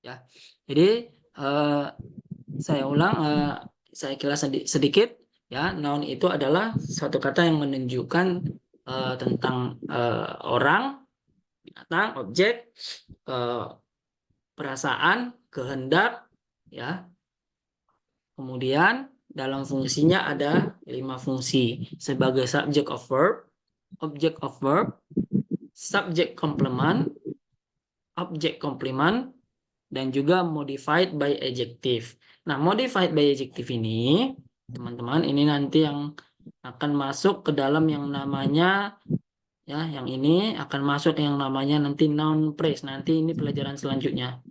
ya. Jadi saya ulang, saya kilas sedikit ya. Noun itu adalah suatu kata yang menunjukkan tentang orang, binatang, objek, perasaan, kehendak, ya. Kemudian dalam fungsinya ada 5 fungsi sebagai subject of verb, object of verb, subject complement, object complement, dan juga modified by adjective. Nah, modified by adjective ini, teman-teman, ini nanti yang akan masuk ke dalam yang namanya, ya, yang ini akan masuk yang namanya nanti noun phrase. Nanti ini pelajaran selanjutnya,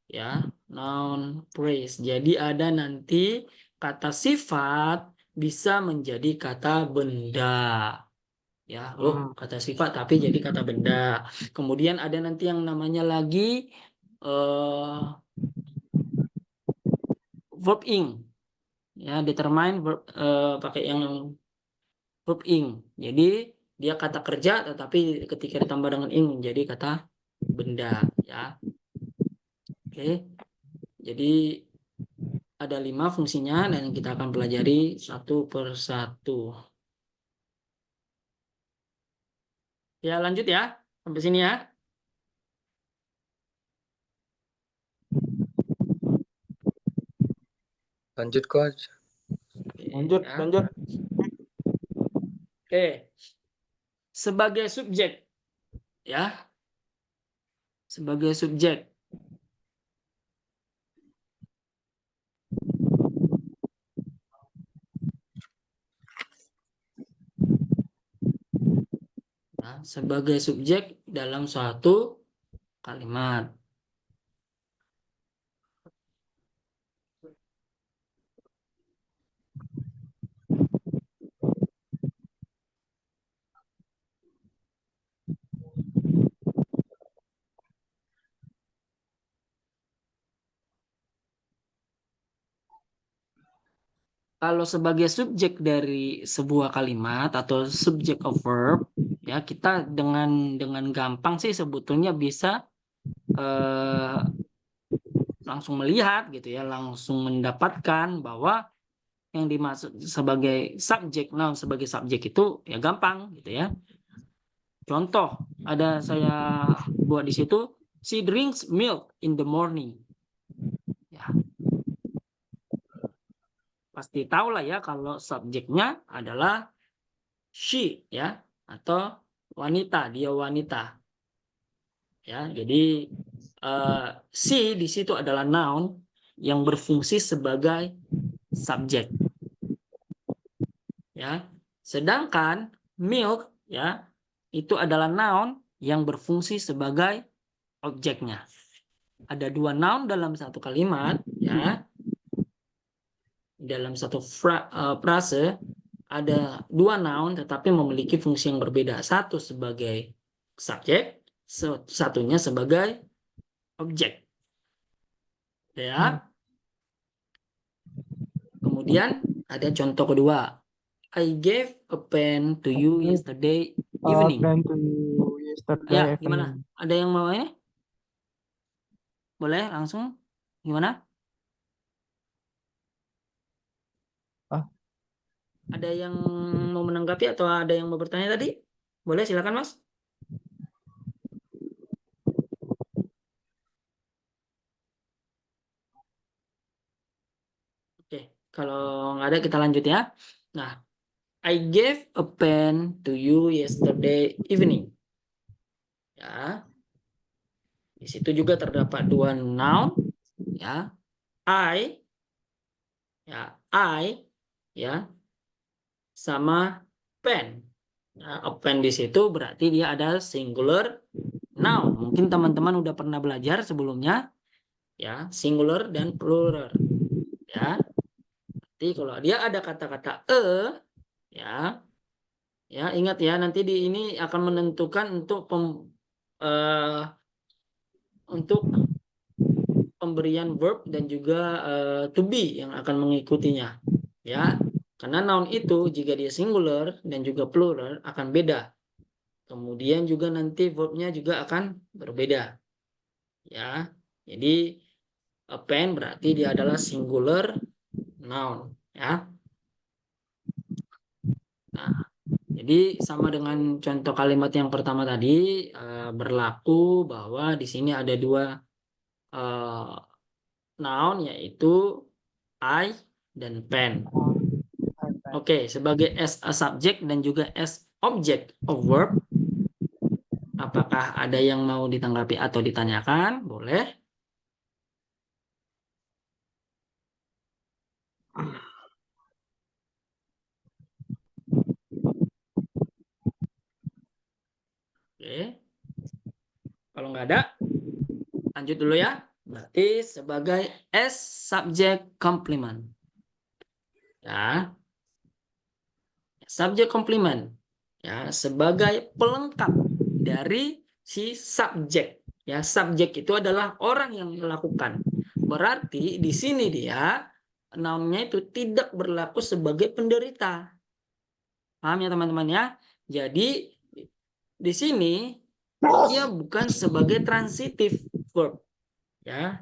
ya, noun phrase. Jadi ada nanti kata sifat bisa menjadi kata benda. Ya, kata sifat tapi jadi kata benda. Kemudian ada nanti yang namanya lagi verb ing. Ya, determine verb pakai yang verb ing. Jadi dia kata kerja tetapi ketika ditambah dengan ing menjadi kata benda, ya. Oke. Jadi ada 5 fungsinya dan kita akan pelajari satu persatu. Ya, lanjut ya. Sampai sini ya. Lanjut, Coach. Lanjut, Ya. lanjut. Oke. Sebagai subjek, ya. Sebagai subjek. Nah, sebagai subjek dalam suatu kalimat. Kalau sebagai subjek dari sebuah kalimat atau subject of verb, ya kita dengan gampang sih sebetulnya bisa langsung melihat gitu ya, langsung mendapatkan bahwa yang dimaksud sebagai subjek, noun sebagai subjek itu ya gampang gitu ya. Contoh ada saya buat di situ, she drinks milk in the morning. Ya. Pasti tahu lah ya kalau subjeknya adalah she, ya, atau wanita, dia wanita. Ya, jadi she di situ adalah noun yang berfungsi sebagai subjek. Ya. Sedangkan milk, ya, itu adalah noun yang berfungsi sebagai objeknya. Ada 2 noun dalam satu kalimat, ya. Dalam satu frase ada 2 noun tetapi memiliki fungsi yang berbeda. Satu sebagai subjek, satunya sebagai objek. Ya. Kemudian ada contoh kedua. I gave a pen to you yesterday evening. Pen to you yesterday Ya, gimana? evening. Ada yang mau ini? Boleh langsung? Gimana? Ada yang mau menanggapi atau ada yang mau bertanya tadi? Boleh, silakan Mas. Oke, kalau nggak ada kita lanjut ya. Nah, I gave a pen to you yesterday evening. Ya. Di situ juga terdapat 2 noun, ya. I, ya, I, ya, sama pen. Nah, a pen di situ berarti dia ada singular noun. Mungkin teman-teman udah pernah belajar sebelumnya, ya, singular dan plural, ya. Jadi kalau dia ada kata-kata ya, ya ingat ya nanti di ini akan menentukan untuk pemberian verb dan juga to be yang akan mengikutinya, ya. Karena noun itu jika dia singular dan juga plural akan beda. Kemudian juga nanti verbnya juga akan berbeda, ya. Jadi A pen berarti dia adalah singular noun, ya. Nah, jadi sama dengan contoh kalimat yang pertama tadi, berlaku bahwa di sini ada dua noun, yaitu I dan pen. Oke, sebagai as a subject dan juga as object of verb, apakah ada yang mau ditanggapi atau ditanyakan? Boleh. Oke. Kalau nggak ada, lanjut dulu ya. Berarti sebagai as subject complement. Ya. Subject complement. Ya, sebagai pelengkap dari si subjek. Ya, subjek itu adalah orang yang melakukan. Berarti di sini dia noun-nya itu tidak berlaku sebagai penderita. Paham ya teman-teman ya? Jadi di sini dia bukan sebagai transitive verb, ya,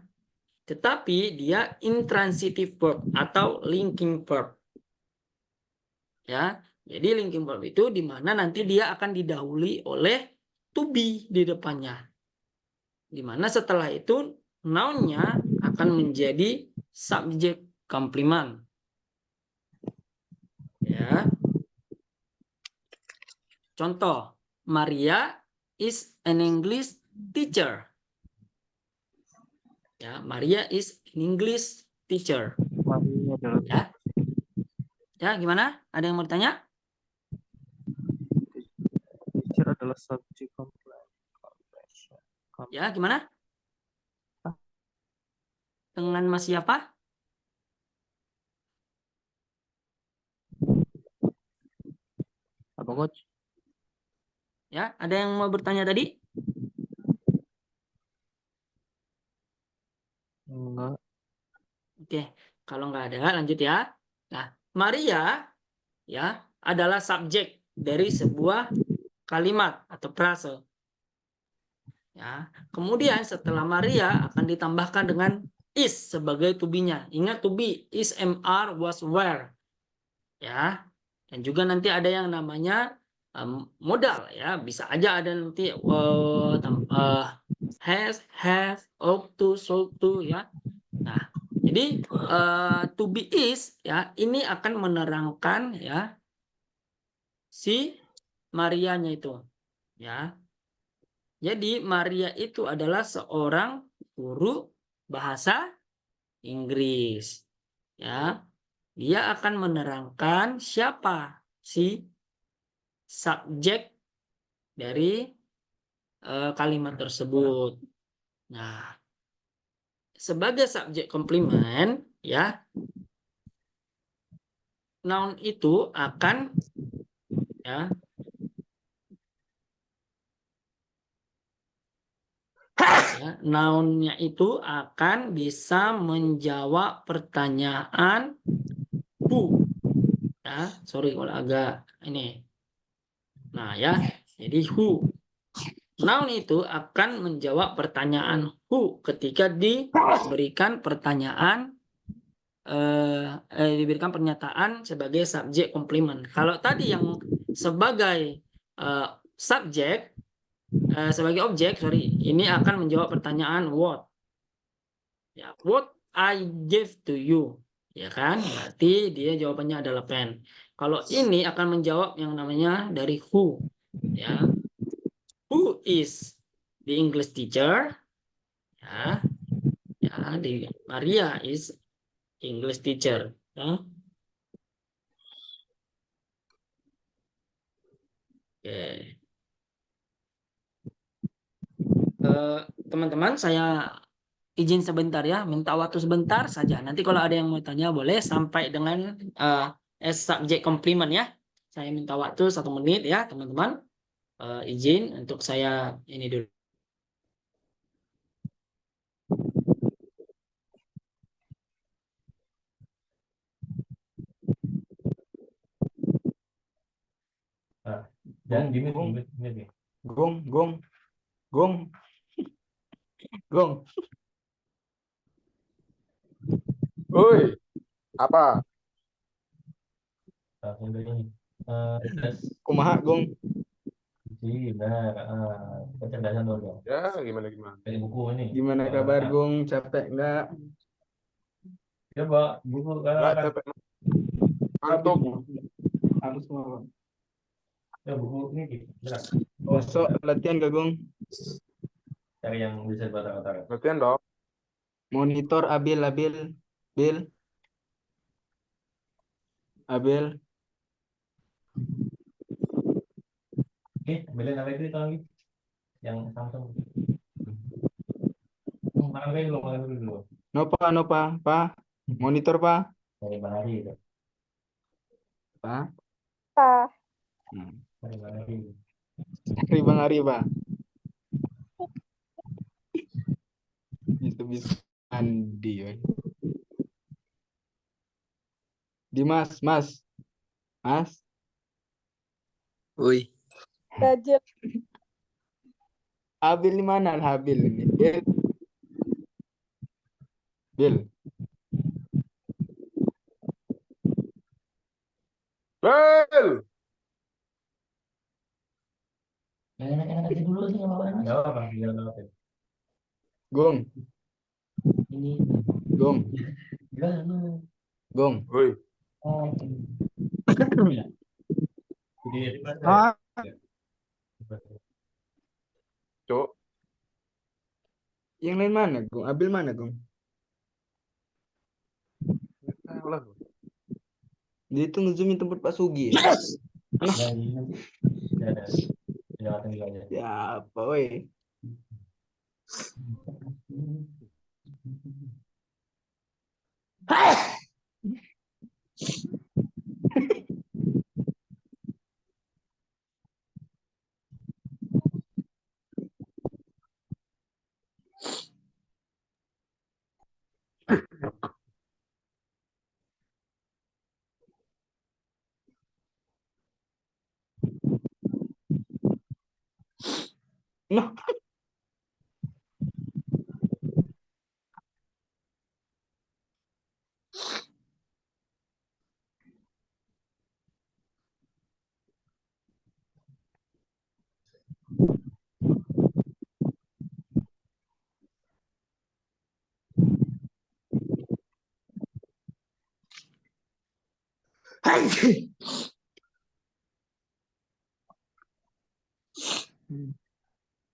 tetapi dia intransitive verb atau linking verb, ya. Jadi linking verb itu di mana nanti dia akan didahului oleh to be di depannya, di mana setelah itu noun-nya akan menjadi subject complement, ya. Contoh, Maria is an English teacher. Ya, Maria is an English teacher. Maria adalah Ya, ya gimana? Ada yang mau ditanya? teacher adalah subjek complement. Ya, gimana? Dengan Mas siapa? Apa coach? Ya, ada yang mau bertanya tadi? Enggak. Oke, kalau nggak ada, lanjut ya. Nah, Maria ya adalah subjek dari sebuah kalimat atau frase. Ya, kemudian setelah Maria akan ditambahkan dengan is sebagai to be-nya. Ingat to be, is, mr, was, were. Ya, dan juga nanti ada yang namanya modal, ya. Bisa aja ada nanti has, have, ought to, should to, ya. Nah, jadi to be is, ya, ini akan menerangkan, ya, si Marianya itu, ya. Jadi Maria itu adalah seorang guru bahasa Inggris, ya. Dia akan menerangkan siapa si subjek dari kalimat tersebut. Nah, sebagai subjek komplement, ya, noun itu akan, ya, nounnya itu akan bisa menjawab pertanyaan who, ya. Sorry kalau agak ini. Nah, ya, jadi who. Noun itu akan menjawab pertanyaan who ketika diberikan pertanyaan diberikan pernyataan sebagai subjek komplement. Kalau tadi yang sebagai subjek sebagai objek, sorry, ini akan menjawab pertanyaan what. Ya, what I give to you, ya kan? Berarti dia jawabannya adalah pen. Kalau ini akan menjawab yang namanya dari who, ya. Who is the English teacher? Ya, ya, Maria is English teacher. Ya. Oke. Teman-teman, saya izin sebentar ya, minta waktu sebentar saja. Nanti kalau ada yang mau tanya boleh sampai dengan subject complement ya. Saya minta waktu 1 menit ya, teman-teman. Izin untuk saya ini dulu. Dan gong, gong. Woi, apa? Langsung dari ini. Tes. Kumaha, Gung? Iya, benar. Kecerdasan dulu. Ya, gimana? Dari buku ini. Gimana kabar, Gung? Capek nggak? Coba buku Nggak capek. Ngantuk. Harus mau. Ya buku ini berat. Besok latihan gak, Gung? Cari yang bisa dibatalkan. Latihan dong. Monitor Abil. Bil. Abil. Beliin apa itu lagi? Yang Samsung. Makan dulu. Nopa. Pak. Monitor, Pak. Dari Bahari itu. Pak. Pak. Dari Bahari. Dari Bang Ari, Pak. Bisa Andi, ya. Dimas, Mas. Woi, Gadget. Abil di mana? Abil ini. Bil. Bel! Yang enak-enak aja dulu sih nggak apa-apa. Nggak apa-apa, biar nggak apa-apa. Gung. Ini. Gung. Enggak, lu. Gung. Woi, Oh. Jadi, Ah. Cuk. Yang lain mana, Gung? Abil mana, Gung? Alah. Dia itu ngezoomin tempat Pak Sugi. Ya? ya ini nanti ada lewatan juga aja. Ya apa, woi? No.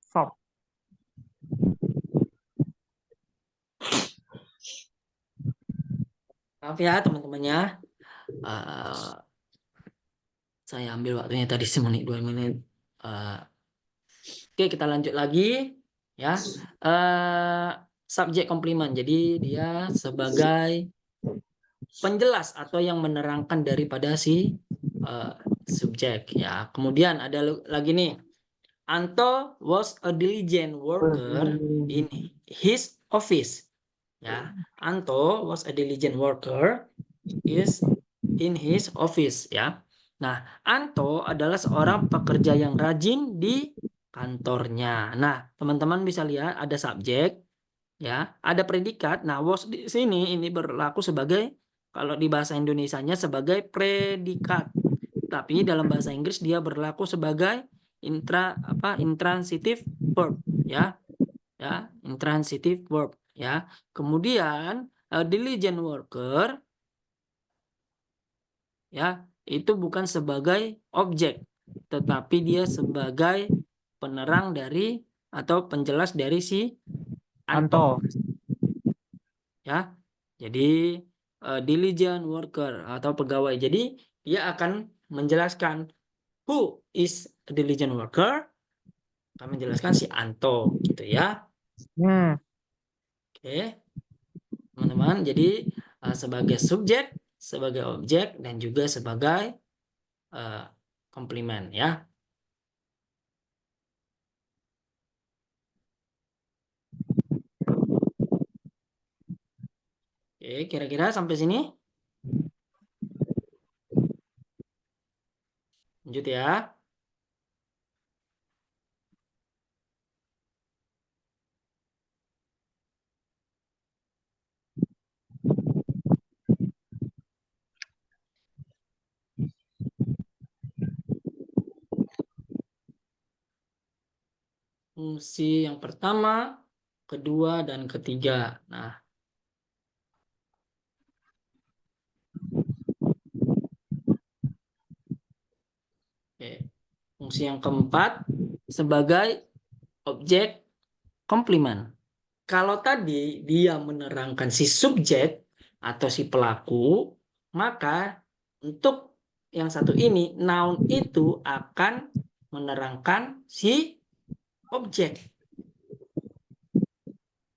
Stop. Maaf ya teman-temannya. Eh, saya ambil waktunya tadi 1 menit 2 menit. Oke, kita lanjut lagi ya. Subjek komplement. Jadi dia sebagai penjelas atau yang menerangkan daripada si subjek ya. Kemudian ada lagi nih. Anto was a diligent worker in his office. Ya, Anto was a diligent worker is in his office ya. Nah, Anto adalah seorang pekerja yang rajin di kantornya. Nah, teman-teman bisa lihat ada subjek ya, ada predikat. Nah, was di sini ini berlaku sebagai kalau di bahasa Indonesianya sebagai predikat. Tapi dalam bahasa Inggris dia berlaku sebagai intransitive verb ya. Ya, intransitive verb ya. Kemudian diligent worker ya, itu bukan sebagai objek, tetapi dia sebagai penerang dari atau penjelas dari si Anto. Ya. Jadi diligent worker atau pegawai. Jadi dia akan menjelaskan who is a diligent worker, akan menjelaskan si Anto gitu ya. Oke. Teman-teman, jadi sebagai subjek, sebagai objek dan juga sebagai komplement ya. Oke, kira-kira sampai sini? Lanjut ya. fungsi yang pertama, kedua, dan ketiga. Nah, oke. Fungsi yang keempat sebagai objek komplement. Kalau tadi dia menerangkan si subjek atau si pelaku, maka untuk yang satu ini, noun itu akan menerangkan si objek.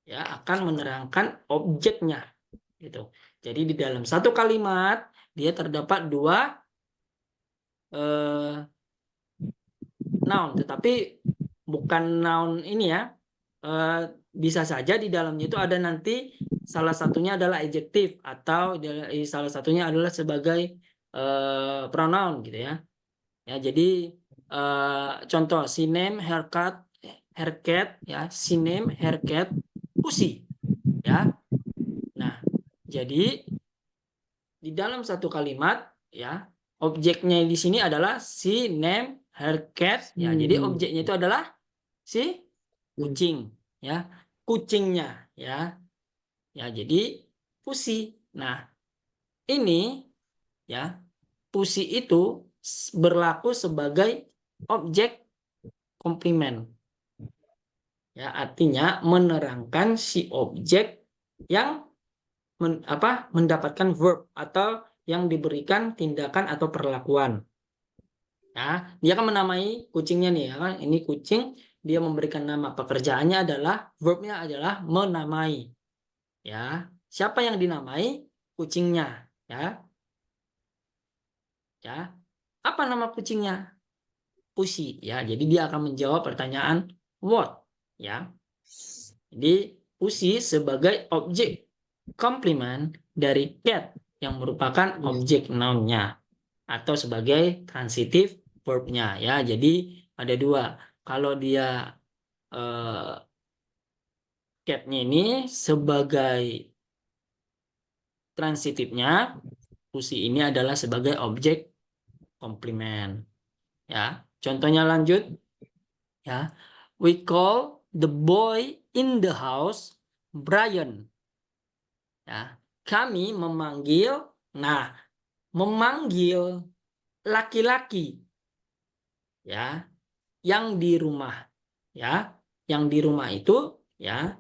Ya, akan menerangkan objeknya. Gitu. Jadi di dalam satu kalimat, dia terdapat dua noun, tetapi bukan noun ini ya. Bisa saja di dalamnya itu ada nanti salah satunya adalah adjektif atau salah satunya adalah sebagai pronoun gitu ya. Ya, jadi contoh name, haircut, haircut ya, name, haircut, pussy ya. Nah, jadi di dalam satu kalimat ya, objeknya di sini adalah name, haircut ya. Jadi objeknya itu adalah si kucing ya, kucingnya ya. Ya, jadi pussy. Nah, ini ya, pussy itu berlaku sebagai objek komplement. Ya, artinya menerangkan si objek yang mendapatkan verb atau yang diberikan tindakan atau perlakuan. Ya, dia kan menamai kucingnya nih ya kan. Ini kucing, dia memberikan nama, pekerjaannya adalah verbnya adalah menamai. Ya, siapa yang dinamai? Kucingnya, ya. Ya. Apa nama kucingnya? Pussy, ya. Jadi dia akan menjawab pertanyaan what, ya. Jadi pussy sebagai objek komplement dari cat yang merupakan objek noun-nya atau sebagai transitive verb-nya, ya. Jadi ada dua. Kalau dia cat-nya ini sebagai transitifnya, pussy ini adalah sebagai objek komplement. Ya, contohnya lanjut. Ya, we call the boy in the house Brian. Ya, kami memanggil, memanggil laki-laki ya yang di rumah. Ya, yang di rumah itu ya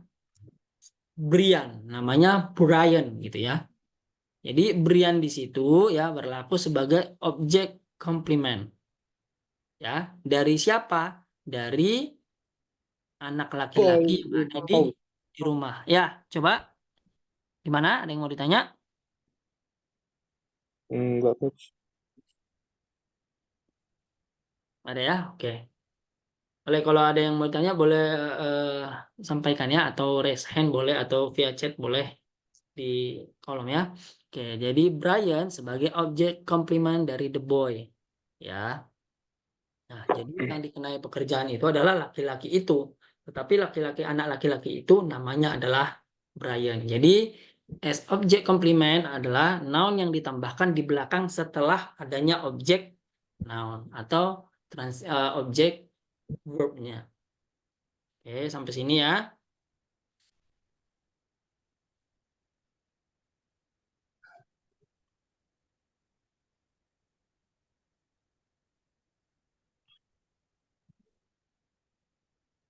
Brian, namanya Brian gitu ya. Jadi Brian di situ ya berlaku sebagai objek komplement. Ya, dari siapa? Dari anak laki-laki yang ada di rumah. Ya, coba gimana? Ada yang mau ditanya? Enggak, Coach. Ada ya? Oke. Boleh, kalau ada yang mau ditanya boleh sampaikan ya, atau raise hand boleh, atau via chat boleh di kolom ya. Oke, jadi Brian sebagai objek komplement dari the boy. Ya. Nah, jadi yang dikenai pekerjaan itu adalah laki-laki itu. Tetapi anak laki-laki itu namanya adalah Brian. Jadi as object complement adalah noun yang ditambahkan di belakang setelah adanya objek noun atau objek verb-nya. Oke, sampai sini ya.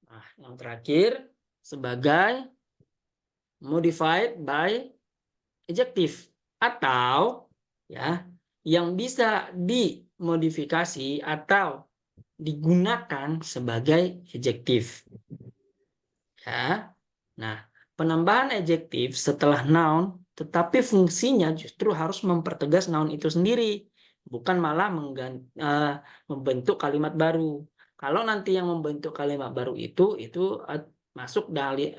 Nah, yang terakhir sebagai modified by adjective atau ya yang bisa dimodifikasi atau digunakan sebagai adjektif. Ya. Nah, penambahan adjektif setelah noun tetapi fungsinya justru harus mempertegas noun itu sendiri, bukan malah membentuk kalimat baru. Kalau nanti yang membentuk kalimat baru itu masuk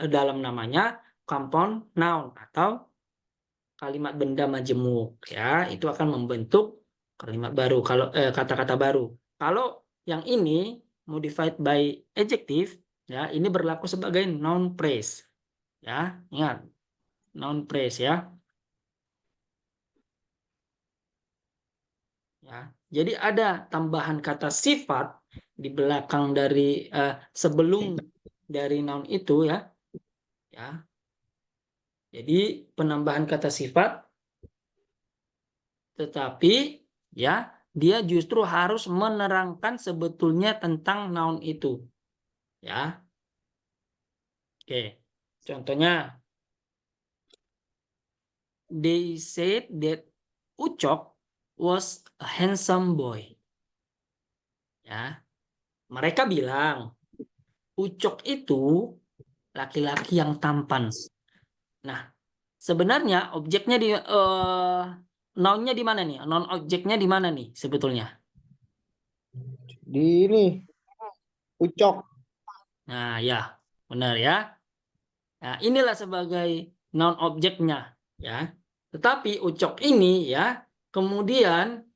dalam namanya compound noun atau kalimat benda majemuk, ya. Itu akan membentuk kalimat baru, kalau kata-kata baru. Kalau yang ini modified by adjective, ya, ini berlaku sebagai noun phrase. Ya, ingat. Noun phrase ya. Ya. Jadi ada tambahan kata sifat di belakang dari sebelum dari noun itu ya. Ya. Jadi penambahan kata sifat, tetapi ya dia justru harus menerangkan sebetulnya tentang noun itu. Ya. Oke. Contohnya, they said that Ucok was a handsome boy. Ya. Mereka bilang Ucok itu laki-laki yang tampan. Nah, sebenarnya objeknya di nounnya di mana nih? Non objeknya di mana nih sebetulnya? Di ini Ucok. Nah, ya, benar ya. Nah, inilah sebagai noun objeknya ya. Tetapi Ucok ini ya kemudian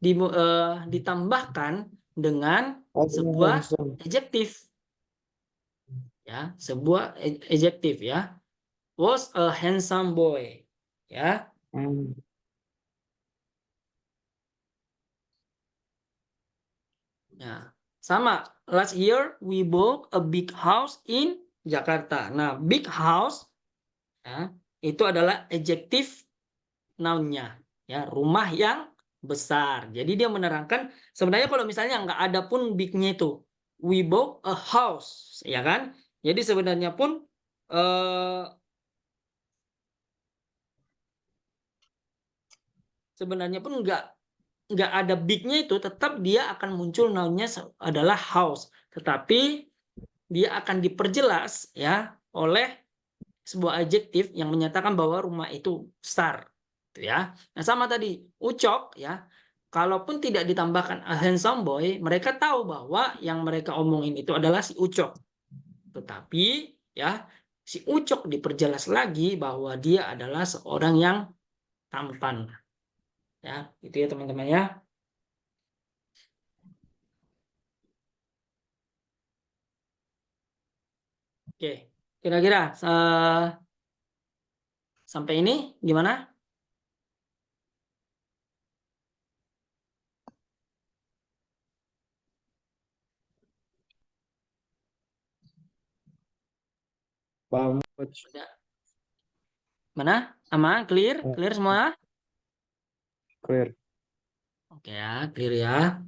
ditambahkan dengan sebuah adjektif ya, sebuah adjektif ya. Was a handsome boy ya. Nah, sama. Last year we bought a big house in Jakarta. Nah, big house ya, itu adalah adjektif noun-nya ya, rumah yang besar. Jadi dia menerangkan sebenarnya kalau misalnya nggak ada pun big-nya itu, we bought a house, ya kan? Jadi sebenarnya pun eh, nggak ada big-nya itu, tetap dia akan muncul noun-nya adalah house. Tetapi dia akan diperjelas ya oleh sebuah adjektif yang menyatakan bahwa rumah itu besar, gitu ya. Nah, sama tadi Ucok ya, kalaupun tidak ditambahkan a handsome boy, mereka tahu bahwa yang mereka omongin itu adalah si Ucok. Tetapi ya, si Ucok diperjelas lagi bahwa dia adalah seorang yang tampan. Ya, itu ya teman-teman ya. Oke, kira-kira sampai ini gimana? Paham. Udah. Mana? Aman? Clear? Clear semua? Clear. Oke ya, clear ya.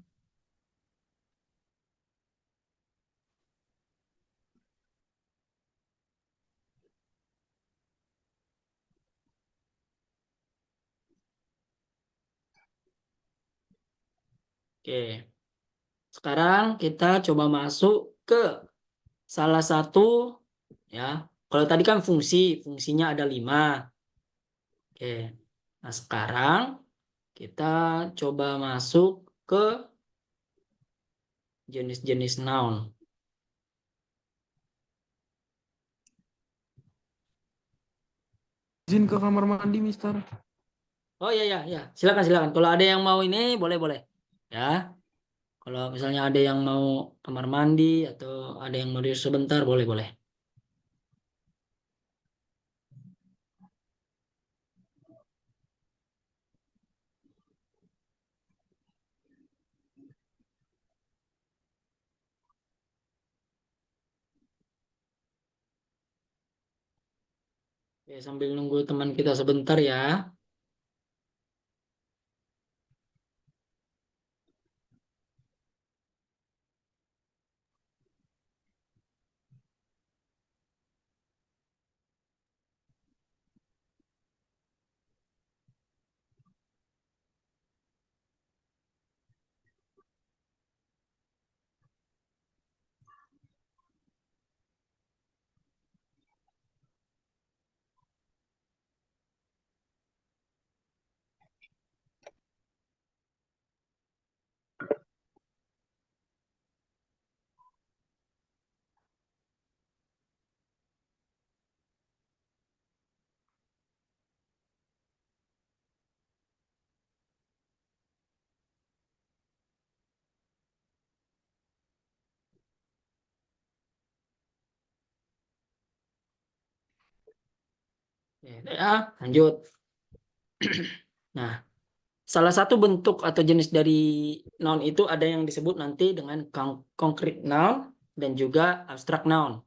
Oke. Sekarang kita coba masuk ke salah satu ya. Kalau tadi kan fungsinya ada 5. Oke. Nah, sekarang kita coba masuk ke jenis-jenis noun. Izin ke kamar mandi, Mister. Oh iya ya, ya. Silakan silakan. Kalau ada yang mau ini boleh boleh. Ya. Kalau misalnya ada yang mau kamar mandi atau ada yang mau diri sebentar boleh boleh. Oke, sambil nunggu teman kita sebentar ya. Ya, lanjut. Nah, salah satu bentuk atau jenis dari noun itu ada yang disebut nanti dengan concrete noun dan juga abstract noun.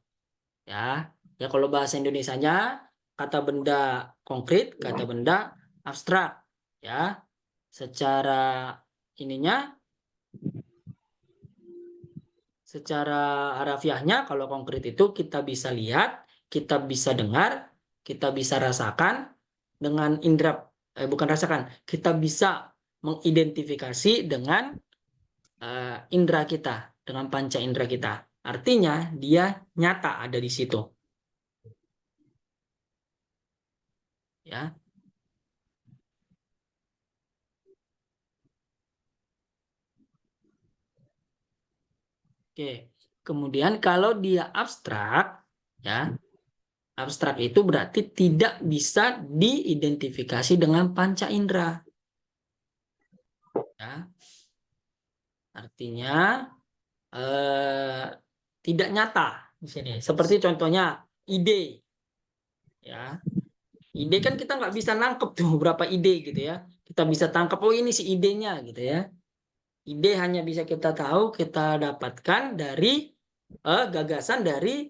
Ya, ya kalau bahasa Indonesianya kata benda konkret, kata benda abstrak. Ya, secara ininya, secara harafiahnya kalau konkret itu kita bisa lihat, kita bisa dengar, kita bisa rasakan dengan indera, bukan rasakan, kita bisa mengidentifikasi dengan indera kita, dengan panca indera kita. Artinya dia nyata ada di situ. Ya. Oke. Kemudian kalau dia abstrak, ya, abstrak itu berarti tidak bisa diidentifikasi dengan panca indera. Ya. Artinya tidak nyata di sini. Seperti contohnya ide, ya. Ide kan kita nggak bisa nangkep tuh berapa ide gitu ya. Kita bisa tangkap oh ini si idenya gitu ya. Ide hanya bisa kita tahu, kita dapatkan dari gagasan dari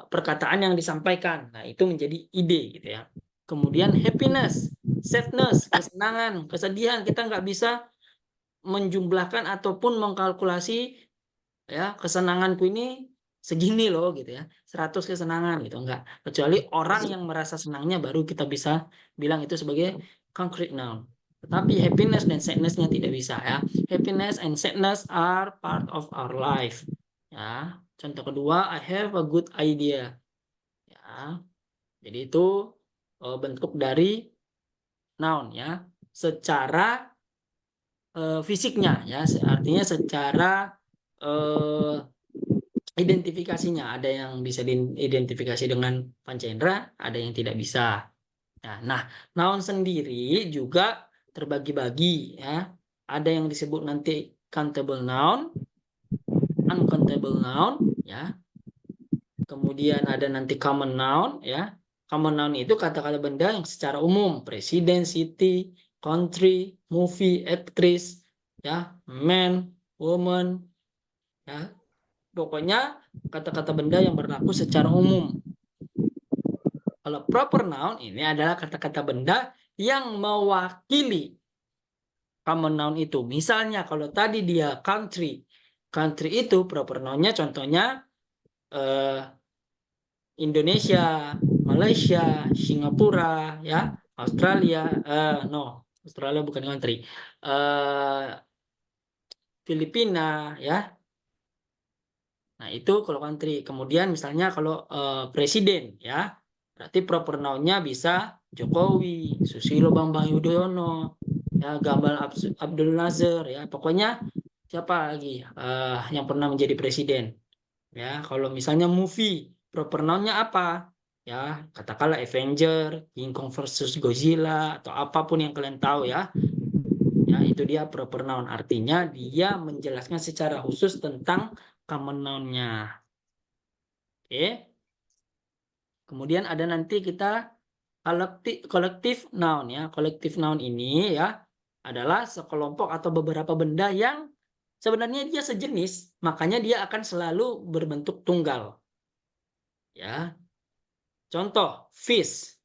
perkataan yang disampaikan. Nah, itu menjadi ide gitu ya. Kemudian happiness, sadness, kesenangan, kesedihan, kita nggak bisa menjumlahkan ataupun mengkalkulasi ya kesenanganku ini segini loh gitu ya, 100 kesenangan gitu, enggak. Kecuali orang yang merasa senangnya baru kita bisa bilang itu sebagai concrete noun. Tetapi happiness dan sadness-nya tidak bisa ya. Happiness and sadness are part of our life. Ya. Contoh kedua, I have a good idea. Ya. Jadi itu bentuk dari noun ya. Secara fisiknya ya, artinya secara identifikasinya. Ada yang bisa diidentifikasi dengan panca indera, ada yang tidak bisa. Nah, noun sendiri juga terbagi-bagi ya. Ada yang disebut nanti countable noun, uncountable noun ya. Kemudian ada nanti common noun ya. Common noun itu kata-kata benda yang secara umum, presiden, city, country, movie, actress, ya, man, woman, ya. Pokoknya kata-kata benda yang berlaku secara umum. Kalau proper noun ini adalah kata-kata benda yang mewakili common noun itu. Misalnya kalau tadi dia country, country itu proper noun-nya contohnya Indonesia, Malaysia, Singapura, ya, Australia, Australia bukan country, Filipina, ya. Nah, itu kalau country. Kemudian misalnya kalau presiden ya, berarti proper noun-nya bisa Jokowi, Susilo Bambang Yudhoyono, ya, Gamal Abdul Nasir ya. Pokoknya siapa lagi yang pernah menjadi presiden. Ya, kalau misalnya movie, proper noun-nya apa? Ya, katakanlah Avenger, King Kong versus Godzilla atau apapun yang kalian tahu ya. Ya, itu dia proper noun. Artinya dia menjelaskan secara khusus tentang common noun-nya. Oke. Kemudian ada nanti kita collective noun ya. Collective noun ini ya adalah sekelompok atau beberapa benda yang sebenarnya dia sejenis, makanya dia akan selalu berbentuk tunggal. Ya. Contoh, fish.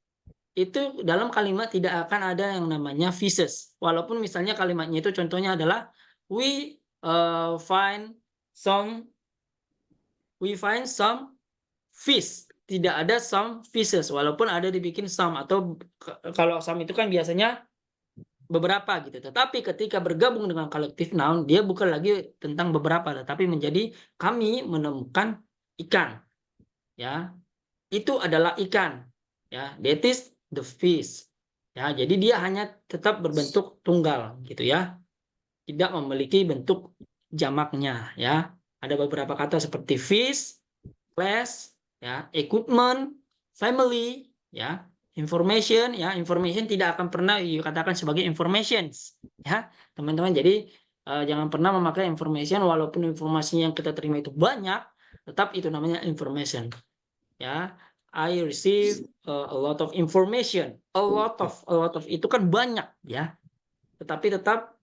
Itu dalam kalimat tidak akan ada yang namanya fishes. Walaupun misalnya kalimatnya itu contohnya adalah we find some fish. Tidak ada some fishes, walaupun ada dibikin some, atau kalau some itu kan biasanya beberapa gitu. Tetapi ketika bergabung dengan collective noun, dia bukan lagi tentang beberapa, tetapi menjadi kami menemukan ikan. Ya, itu adalah ikan. Ya, that is the fish. Ya, jadi dia hanya tetap berbentuk tunggal gitu ya. Tidak memiliki bentuk jamaknya ya. Ada beberapa kata seperti fish, class, ya, equipment, family, ya, information, ya, information tidak akan pernah dikatakan sebagai informations, ya, teman-teman. Jadi jangan pernah memakai information walaupun informasi yang kita terima itu banyak, tetap itu namanya information, ya. I receive a lot of information, a lot of itu kan banyak, ya, tetapi tetap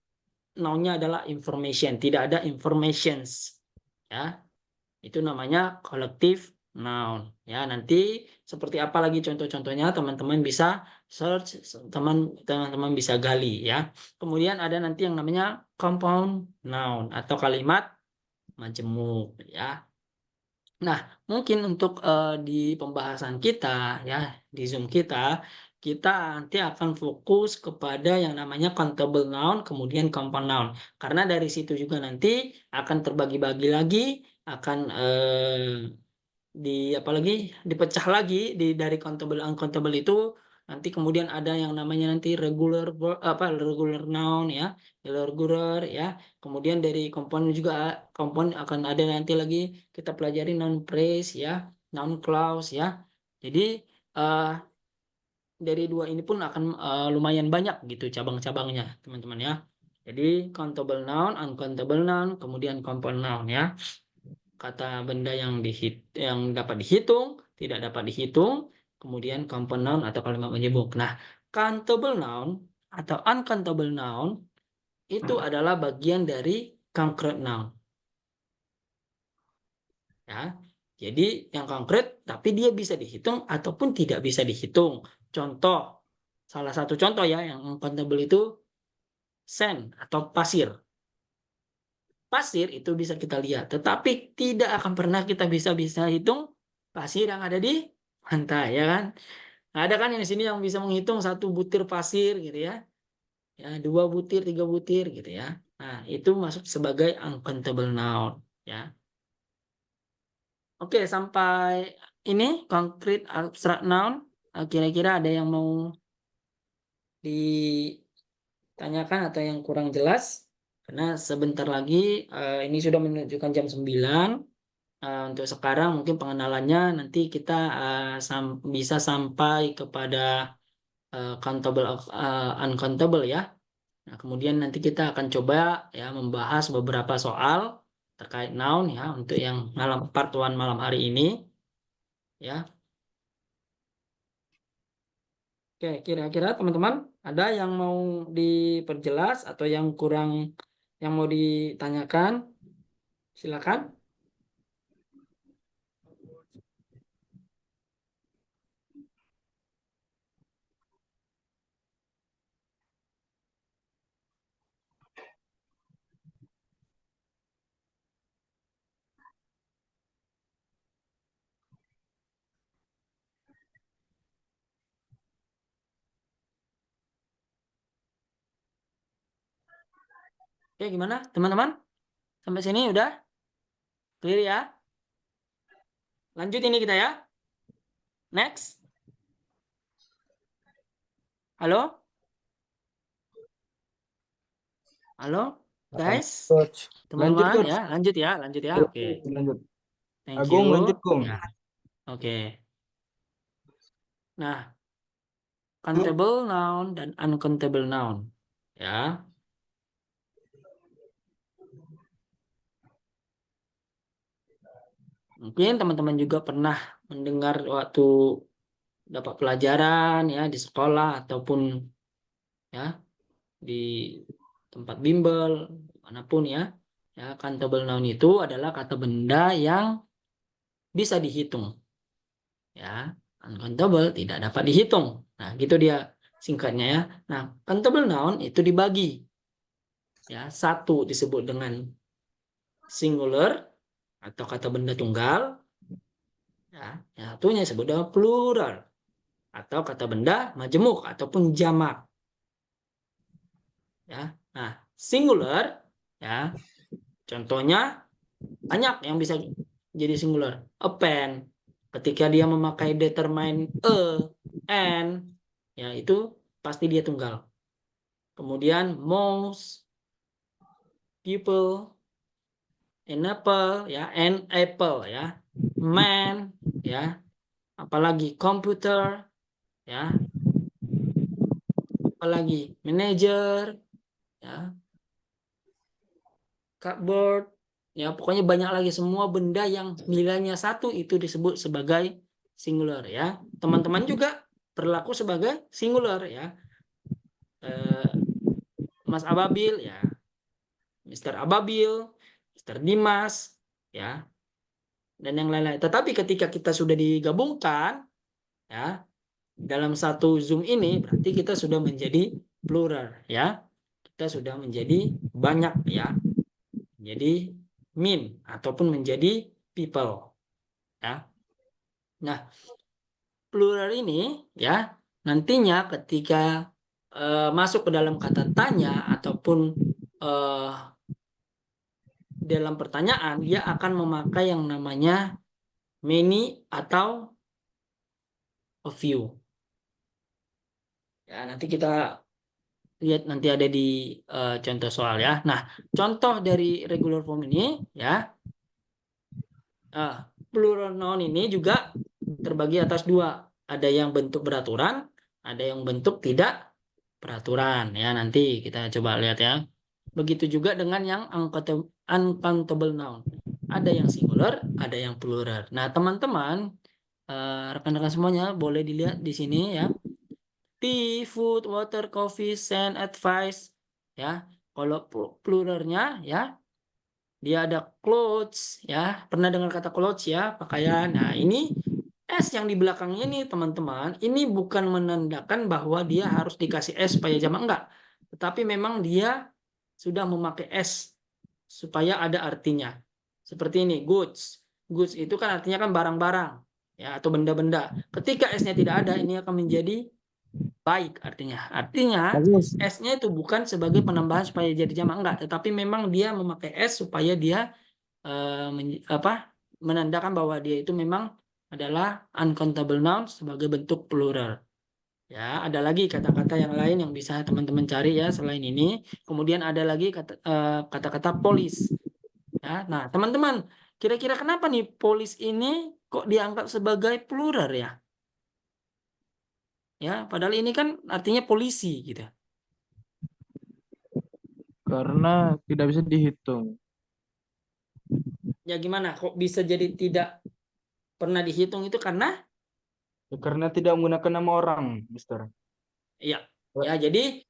noun-nya adalah information, tidak ada informations, ya. Itu namanya collective noun. Ya, nanti seperti apa lagi contoh-contohnya teman-teman bisa search, teman-teman bisa gali ya. Kemudian ada nanti yang namanya compound noun atau kalimat majemuk ya. Nah, mungkin untuk di pembahasan kita ya, di Zoom kita nanti akan fokus kepada yang namanya countable noun, kemudian compound noun. Karena dari situ juga nanti akan terbagi-bagi lagi, akan di apalagi dipecah lagi dari countable uncountable itu nanti kemudian ada yang namanya nanti regular noun ya, irregular ya. Kemudian dari komponen juga komponen akan ada nanti lagi kita pelajari noun phrase ya, noun clause ya. Jadi eh, dari dua ini pun akan lumayan banyak gitu cabang-cabangnya teman-teman ya. Jadi countable noun, uncountable noun, kemudian compound noun ya. Kata benda yang dapat dihitung, tidak dapat dihitung, kemudian compound noun atau kalimat menyebut. Nah, countable noun atau uncountable noun itu adalah bagian dari concrete noun. Ya. Jadi yang konkret tapi dia bisa dihitung ataupun tidak bisa dihitung. Contoh, salah satu contoh ya yang uncountable itu sand atau pasir. Pasir itu bisa kita lihat, tetapi tidak akan pernah kita bisa hitung pasir yang ada di pantai, ya kan? Ada kan yang di sini yang bisa menghitung 1 butir pasir gitu ya, 2 butir, 3 butir gitu ya. Nah, itu masuk sebagai uncountable noun, ya. Oke, sampai ini concrete abstract noun. Kira-kira ada yang mau ditanyakan atau yang kurang jelas? Karena sebentar lagi ini sudah menunjukkan jam 9. Untuk sekarang mungkin pengenalannya nanti kita bisa sampai kepada countable uncountable ya. Nah, kemudian nanti kita akan coba ya membahas beberapa soal terkait noun ya untuk yang part 1 malam hari ini ya. Oke, kira-kira teman-teman ada yang mau diperjelas atau yang kurang yang mau ditanyakan? Silakan. Oke, gimana teman-teman? Sampai sini udah clear ya? Lanjut ini kita ya. Next. Halo? Halo, guys. Teman-teman Lanjut, Coach. ya, lanjut ya. Oke. Lanjut. Thank Agung, you. lanjut, Gung. Ya. Oke. Nah, countable noun dan uncountable noun. Ya. Mungkin teman-teman juga pernah mendengar waktu dapat pelajaran ya di sekolah ataupun ya di tempat bimbel manapun ya. Ya, countable noun itu adalah kata benda yang bisa dihitung. Ya, uncountable tidak dapat dihitung. Nah, gitu dia singkatnya ya. Nah, countable noun itu dibagi. Ya, satu disebut dengan singular atau kata benda tunggal. Ya, yang satunya disebut dengan plural atau kata benda majemuk ataupun jamak. Ya. Nah, singular ya. Contohnya banyak yang bisa jadi singular. A pen ketika dia memakai determine an ya itu pasti dia tunggal. Kemudian mouse, people, an apple ya, an apple ya, man ya, apalagi computer ya, apalagi manager ya, cupboard ya, pokoknya banyak lagi semua benda yang nilainya 1 itu disebut sebagai singular ya. Teman-teman juga berlaku sebagai singular ya. Mas Ababil ya, Mr. Ababil, Mr. Dimas ya. dan yang lain-lain. Tetapi ketika kita sudah digabungkan, ya, dalam satu Zoom ini berarti kita sudah menjadi plural, ya. Kita sudah menjadi banyak, ya. Jadi mean ataupun menjadi people, ya. Nah, plural ini, ya, nantinya ketika masuk ke dalam kata tanya ataupun dalam pertanyaan, dia akan memakai yang namanya many atau a few. Ya, nanti kita lihat nanti ada di contoh soal, ya. Nah, contoh dari regular form ini, ya, plural noun ini juga terbagi atas dua. Ada yang bentuk beraturan, ada yang bentuk tidak peraturan, ya. Nanti kita coba lihat, ya. Begitu juga dengan yang uncountable noun. Ada yang singular, ada yang plural. Nah, teman-teman, rekan-rekan semuanya boleh dilihat di sini, ya. Tea, food, water, coffee, sand, advice, ya. Kalau pluralnya, ya, dia ada clothes, ya. Pernah dengar kata clothes, ya, pakaian. Nah, ini S yang di belakangnya nih, teman-teman, ini bukan menandakan bahwa dia harus dikasih S supaya jamak, enggak. Tetapi memang dia sudah memakai S supaya ada artinya. Seperti ini, goods. Goods itu kan artinya kan barang-barang, ya, atau benda-benda. Ketika S-nya tidak ada, ini akan menjadi baik artinya. Artinya Bagus. S-nya itu bukan sebagai penambahan supaya jadi jamak, enggak, tetapi memang dia memakai S supaya dia menandakan bahwa dia itu memang adalah uncountable noun sebagai bentuk plural. Ya, ada lagi kata-kata yang lain yang bisa teman-teman cari, ya, selain ini. Kemudian ada lagi kata-kata polis. Ya, nah, teman-teman, kira-kira kenapa nih polis ini kok dianggap sebagai plural, ya? Ya, padahal ini kan artinya polisi gitu. Karena tidak bisa dihitung. Ya, gimana? Kok bisa jadi tidak pernah dihitung itu karena Karena tidak menggunakan nama orang, Mister. ya, ya, jadi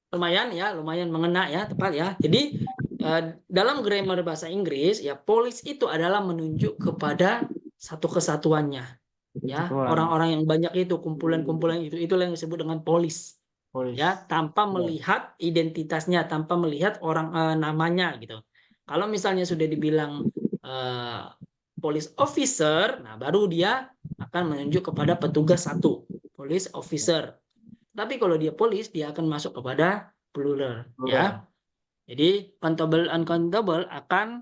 lumayan mengena, ya, tepat, ya. Jadi dalam grammar bahasa Inggris, ya, polis itu adalah menunjuk kepada satu kesatuannya, ya. Kesatuan. Orang-orang yang banyak itu, kumpulan-kumpulan itu, itulah yang disebut dengan polis, Polis. ya, tanpa melihat identitasnya, tanpa melihat orang namanya gitu. Kalau misalnya sudah dibilang police officer, nah baru dia akan menunjuk kepada petugas satu, police officer. Tapi kalau dia polis, dia akan masuk kepada plural, ya. Jadi countable uncountable akan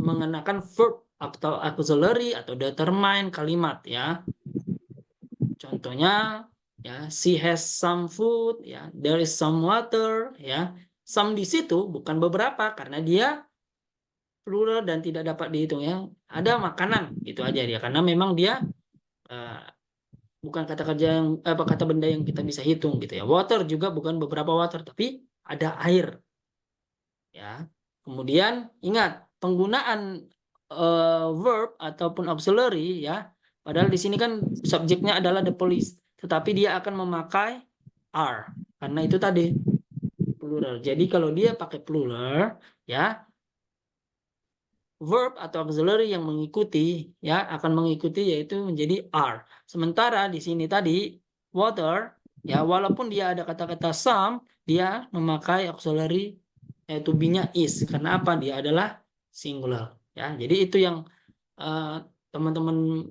mengenakan verb atau auxiliary atau determine kalimat, ya. Contohnya, ya, she has some food, ya, there is some water, ya. Some di situ bukan beberapa karena dia plural dan tidak dapat dihitung, ya. Ada makanan, gitu aja dia, karena memang dia bukan kata kerja yang kata benda yang kita bisa hitung gitu, ya. Water juga bukan beberapa water, tapi ada air, ya. Kemudian ingat penggunaan verb ataupun auxiliary, ya. Padahal di sini kan subjeknya adalah the police, tetapi dia akan memakai are karena itu tadi plural. Jadi kalau dia pakai plural, ya, verb atau auxiliary yang mengikuti, ya, akan mengikuti yaitu menjadi are. Sementara di sini tadi water, ya, walaupun dia ada kata-kata some, dia memakai auxiliary yaitu be-nya is. Karena apa? Dia adalah singular, ya. Jadi itu yang teman-teman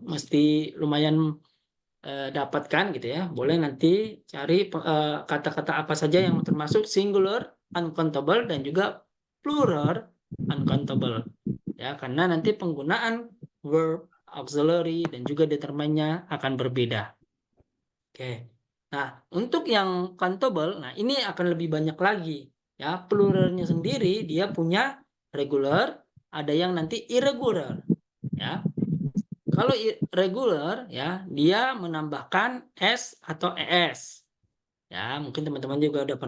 mesti lumayan dapatkan gitu, ya. Boleh nanti cari kata-kata apa saja yang termasuk singular, uncountable, dan juga plural uncountable, ya, karena nanti penggunaan verb, auxiliary, dan juga determinnya akan berbeda. Oke. Nah, untuk yang countable, nah ini akan lebih banyak lagi, ya. Pluralnya sendiri dia punya regular, ada yang nanti irregular, ya. Kalau regular, ya, dia menambahkan s atau es. Ya, mungkin teman-teman juga udah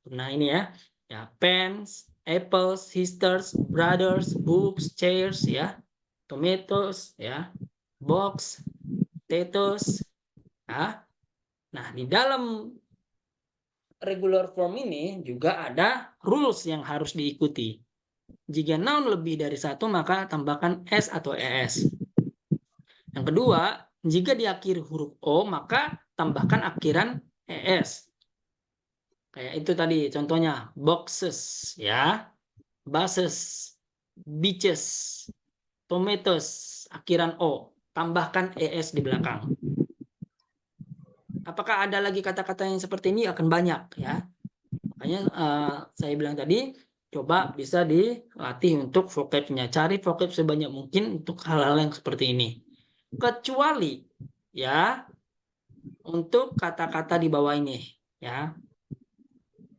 pernah ini, ya. Ya, pens, apples, sisters, brothers, books, chairs, ya. Tomatoes, ya. Box, potatoes, ya. Nah, di dalam regular form ini juga ada rules yang harus diikuti. Jika noun lebih dari satu, maka tambahkan s atau es. Yang kedua, jika diakhiri huruf o, maka tambahkan akhiran es. Kayak itu tadi contohnya, boxes, ya, buses, beaches, tomatoes, akhiran o, tambahkan es di belakang. Apakah ada lagi kata-kata yang seperti ini? Akan banyak, ya. Makanya saya bilang tadi, coba bisa dilatih untuk vocabnya. Cari vocab sebanyak mungkin untuk hal-hal yang seperti ini. Kecuali, ya, untuk kata-kata di bawah ini, ya.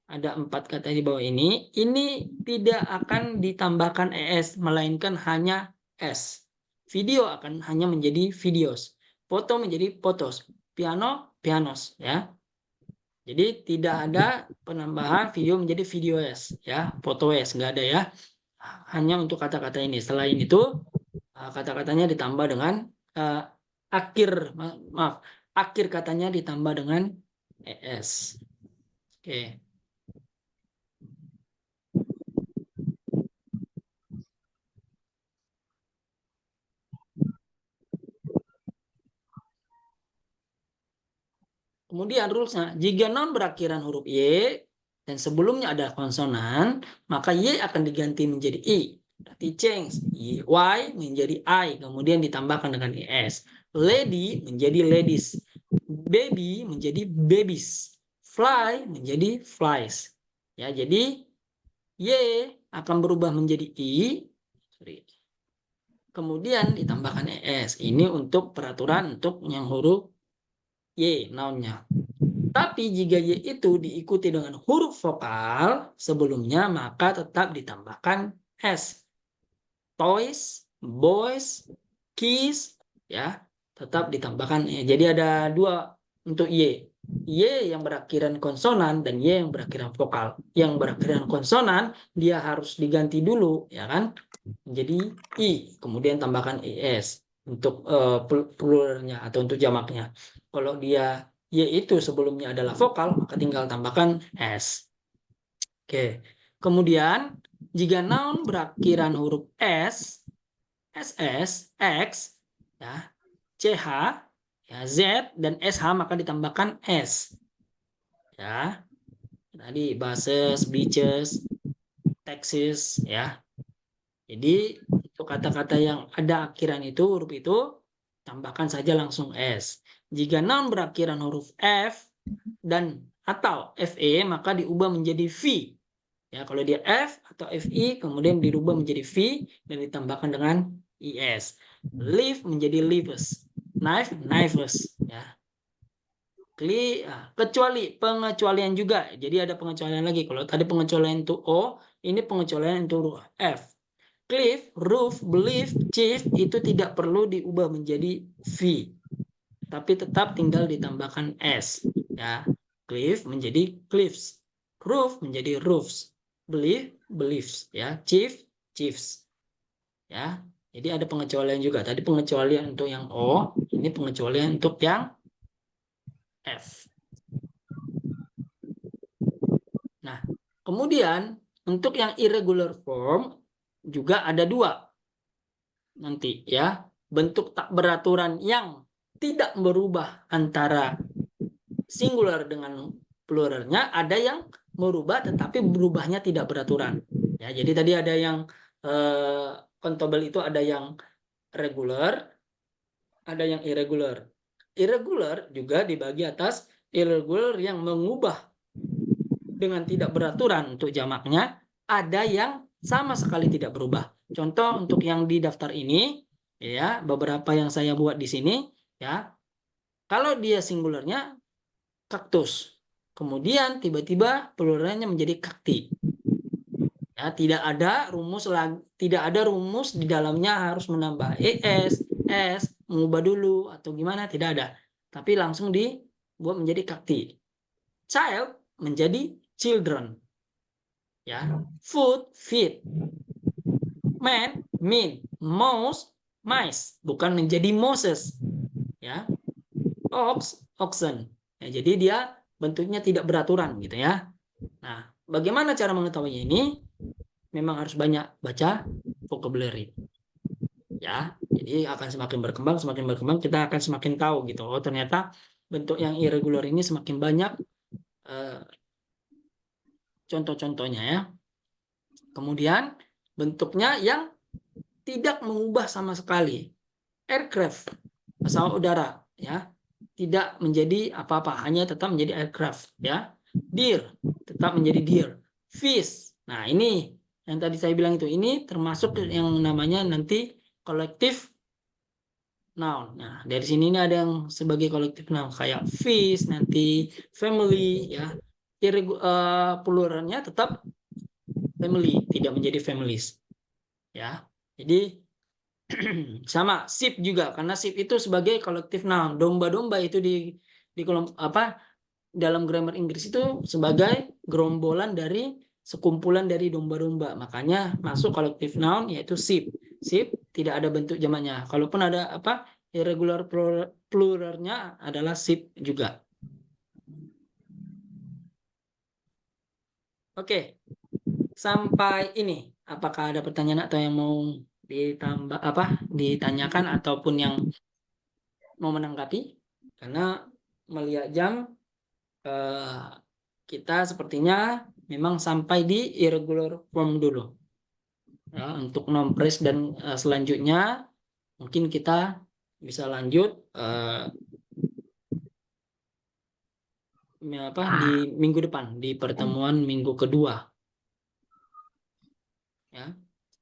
Ada 4 kata di bawah ini tidak akan ditambahkan es, melainkan hanya s. Video akan hanya menjadi videos, foto menjadi fotos, piano pianos, ya. Jadi tidak ada penambahan video menjadi video s, ya, foto s, nggak ada, ya. Hanya untuk kata-kata ini. Selain itu kata-katanya ditambah dengan akhir katanya ditambah dengan es. Oke. Kemudian rulesnya, jika noun berakhiran huruf Y dan sebelumnya ada konsonan, maka Y akan diganti menjadi I. Berarti change Y menjadi I, kemudian ditambahkan dengan IS. Lady menjadi ladies. Baby menjadi babies. Fly menjadi flies. Ya, jadi Y akan berubah menjadi I. Kemudian ditambahkan ES. Ini untuk peraturan untuk yang huruf Y, nounnya. Tapi jika Y itu diikuti dengan huruf vokal sebelumnya, maka tetap ditambahkan S. Toys, boys, keys, ya, tetap ditambahkan E. Jadi ada 2 untuk Y. Y yang berakhiran konsonan dan Y yang berakhiran vokal. Yang berakhiran konsonan dia harus diganti dulu, ya kan? Menjadi I, kemudian tambahkan ES untuk pluralnya atau untuk jamaknya. Kalau dia Y itu sebelumnya adalah vokal, maka tinggal tambahkan S. Oke. Kemudian, jika noun berakhiran huruf S, SS, X, ya, CH, ya, Z, dan SH, maka ditambahkan S. Ya. Tadi buses, beaches, taxis, ya. Jadi, untuk kata-kata yang ada akhiran itu, huruf itu, tambahkan saja langsung S. Jika noun berakhiran huruf F dan atau FE, maka diubah menjadi V. Ya, kalau dia F atau FI, kemudian dirubah menjadi V dan ditambahkan dengan IS. Leaf menjadi leaves. Knife, knives. Ya. Kecuali, pengecualian juga. Jadi ada pengecualian lagi. Kalau tadi pengecualian untuk O, ini pengecualian untuk F. Cliff, roof, believe, chief itu tidak perlu diubah menjadi V, tapi tetap tinggal ditambahkan S. Ya, cliff menjadi cliffs, roof menjadi roofs, believe, beliefs, ya, chief, chiefs. Ya, jadi ada pengecualian juga. Tadi pengecualian untuk yang O, ini pengecualian untuk yang F. Nah, kemudian untuk yang irregular form juga ada 2 nanti, ya. Bentuk tak beraturan yang tidak berubah antara singular dengan pluralnya, ada yang merubah tetapi berubahnya tidak beraturan. Ya, jadi tadi ada yang countable itu ada yang regular, ada yang irregular. Irregular juga dibagi atas irregular yang mengubah dengan tidak beraturan untuk jamaknya, ada yang sama sekali tidak berubah. Contoh untuk yang di daftar ini, ya, beberapa yang saya buat di sini, ya. Kalau dia singularnya kaktus, kemudian tiba-tiba pluralnya menjadi kakti. Ya, tidak ada rumus di dalamnya harus menambah es, mengubah dulu atau gimana, tidak ada. Tapi langsung dibuat menjadi kakti. Child menjadi children. Ya, food, feed. Man, mean. Mouse, mice, bukan menjadi Moses. Ya. Ox, oxen. Ya, jadi dia bentuknya tidak beraturan gitu ya. Nah, bagaimana cara mengetahuinya ini? Memang harus banyak baca vocabulary. Ya, jadi akan semakin berkembang kita akan semakin tahu gitu. Oh, ternyata bentuk yang irregular ini semakin banyak contoh-contohnya ya. Kemudian bentuknya yang tidak mengubah sama sekali. Aircraft, pesawat udara ya. Tidak menjadi apa-apa, hanya tetap menjadi aircraft ya. Deer, tetap menjadi deer. Fish. Nah, ini yang tadi saya bilang itu, ini termasuk yang namanya nanti collective noun. Nah, dari sini ini ada yang sebagai collective noun kayak fish, nanti family ya. Pluralnya tetap family, tidak menjadi families. Ya. Jadi sama sheep juga, karena sheep itu sebagai collective noun. Domba-domba itu di kolom apa dalam grammar Inggris itu sebagai gerombolan dari sekumpulan dari domba-domba. Makanya masuk collective noun yaitu sheep. Sheep tidak ada bentuk jamaknya. Kalaupun ada apa irregular pluralnya adalah sheep juga. Oke. Sampai ini apakah ada pertanyaan atau yang mau ditambah ditanyakan ataupun yang mau menanggapi? Karena melihat jam kita sepertinya memang sampai di irregular form dulu. Ya, untuk noun phrase dan selanjutnya mungkin kita bisa lanjut di minggu depan, di pertemuan minggu kedua. Ya,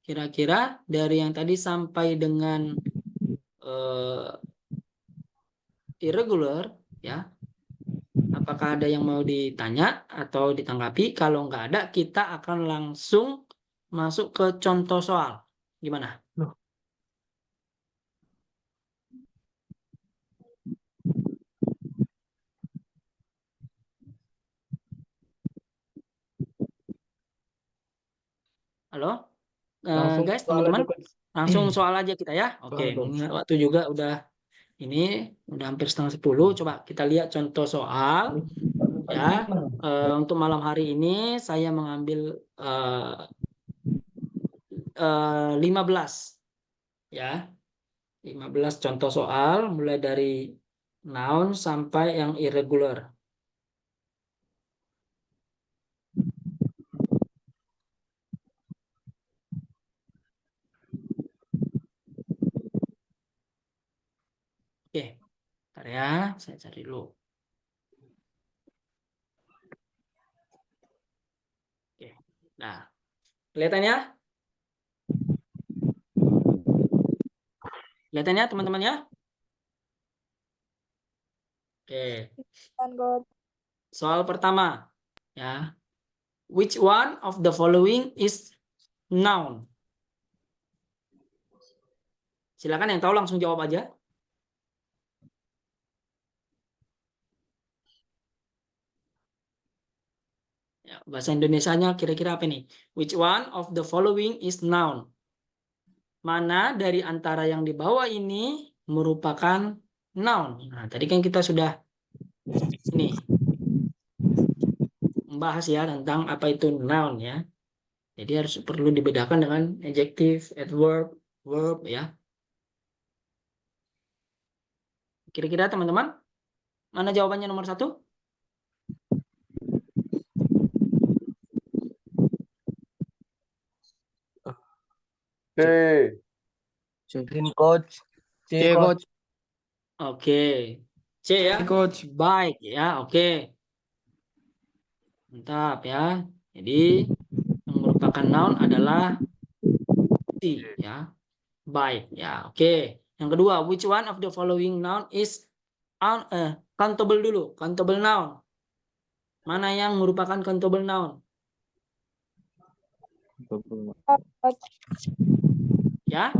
kira-kira dari yang tadi sampai dengan irregular, ya, apakah ada yang mau ditanya atau ditanggapi? Kalau nggak ada, kita akan langsung masuk ke contoh soal. Gimana? Halo? Langsung Guys, soal teman-teman, aja, Coach. langsung soal aja kita ya. Oke, Soal, Coach. mengingat waktu juga udah hampir 9:30. Coba kita lihat contoh soal. Ya, untuk malam hari ini saya mengambil 15 ya. 15 contoh soal mulai dari noun sampai yang irregular. Oke, bentar ya, saya cari dulu. Oke, nah, kelihatan ya? Kelihatan ya teman-teman ya? Oke, soal pertama ya. Which one of the following is noun? Silakan yang tahu langsung jawab aja. Ya, bahasa Indonesianya kira-kira apa nih? Which one of the following is noun? Mana dari antara yang di bawah ini merupakan noun? Nah, tadi kan kita sudah membahas ya tentang apa itu noun ya. Jadi harus perlu dibedakan dengan adjective, adverb, verb ya. Kira-kira teman-teman, mana jawabannya nomor 1? C. Coach. C, Coach. Oke. C ya. Coach. Baik ya, oke. Mantap ya. Jadi yang merupakan noun adalah C ya. Baik ya, oke. Yang kedua, which one of the following noun is countable dulu, countable noun. Mana yang merupakan countable noun? Ya.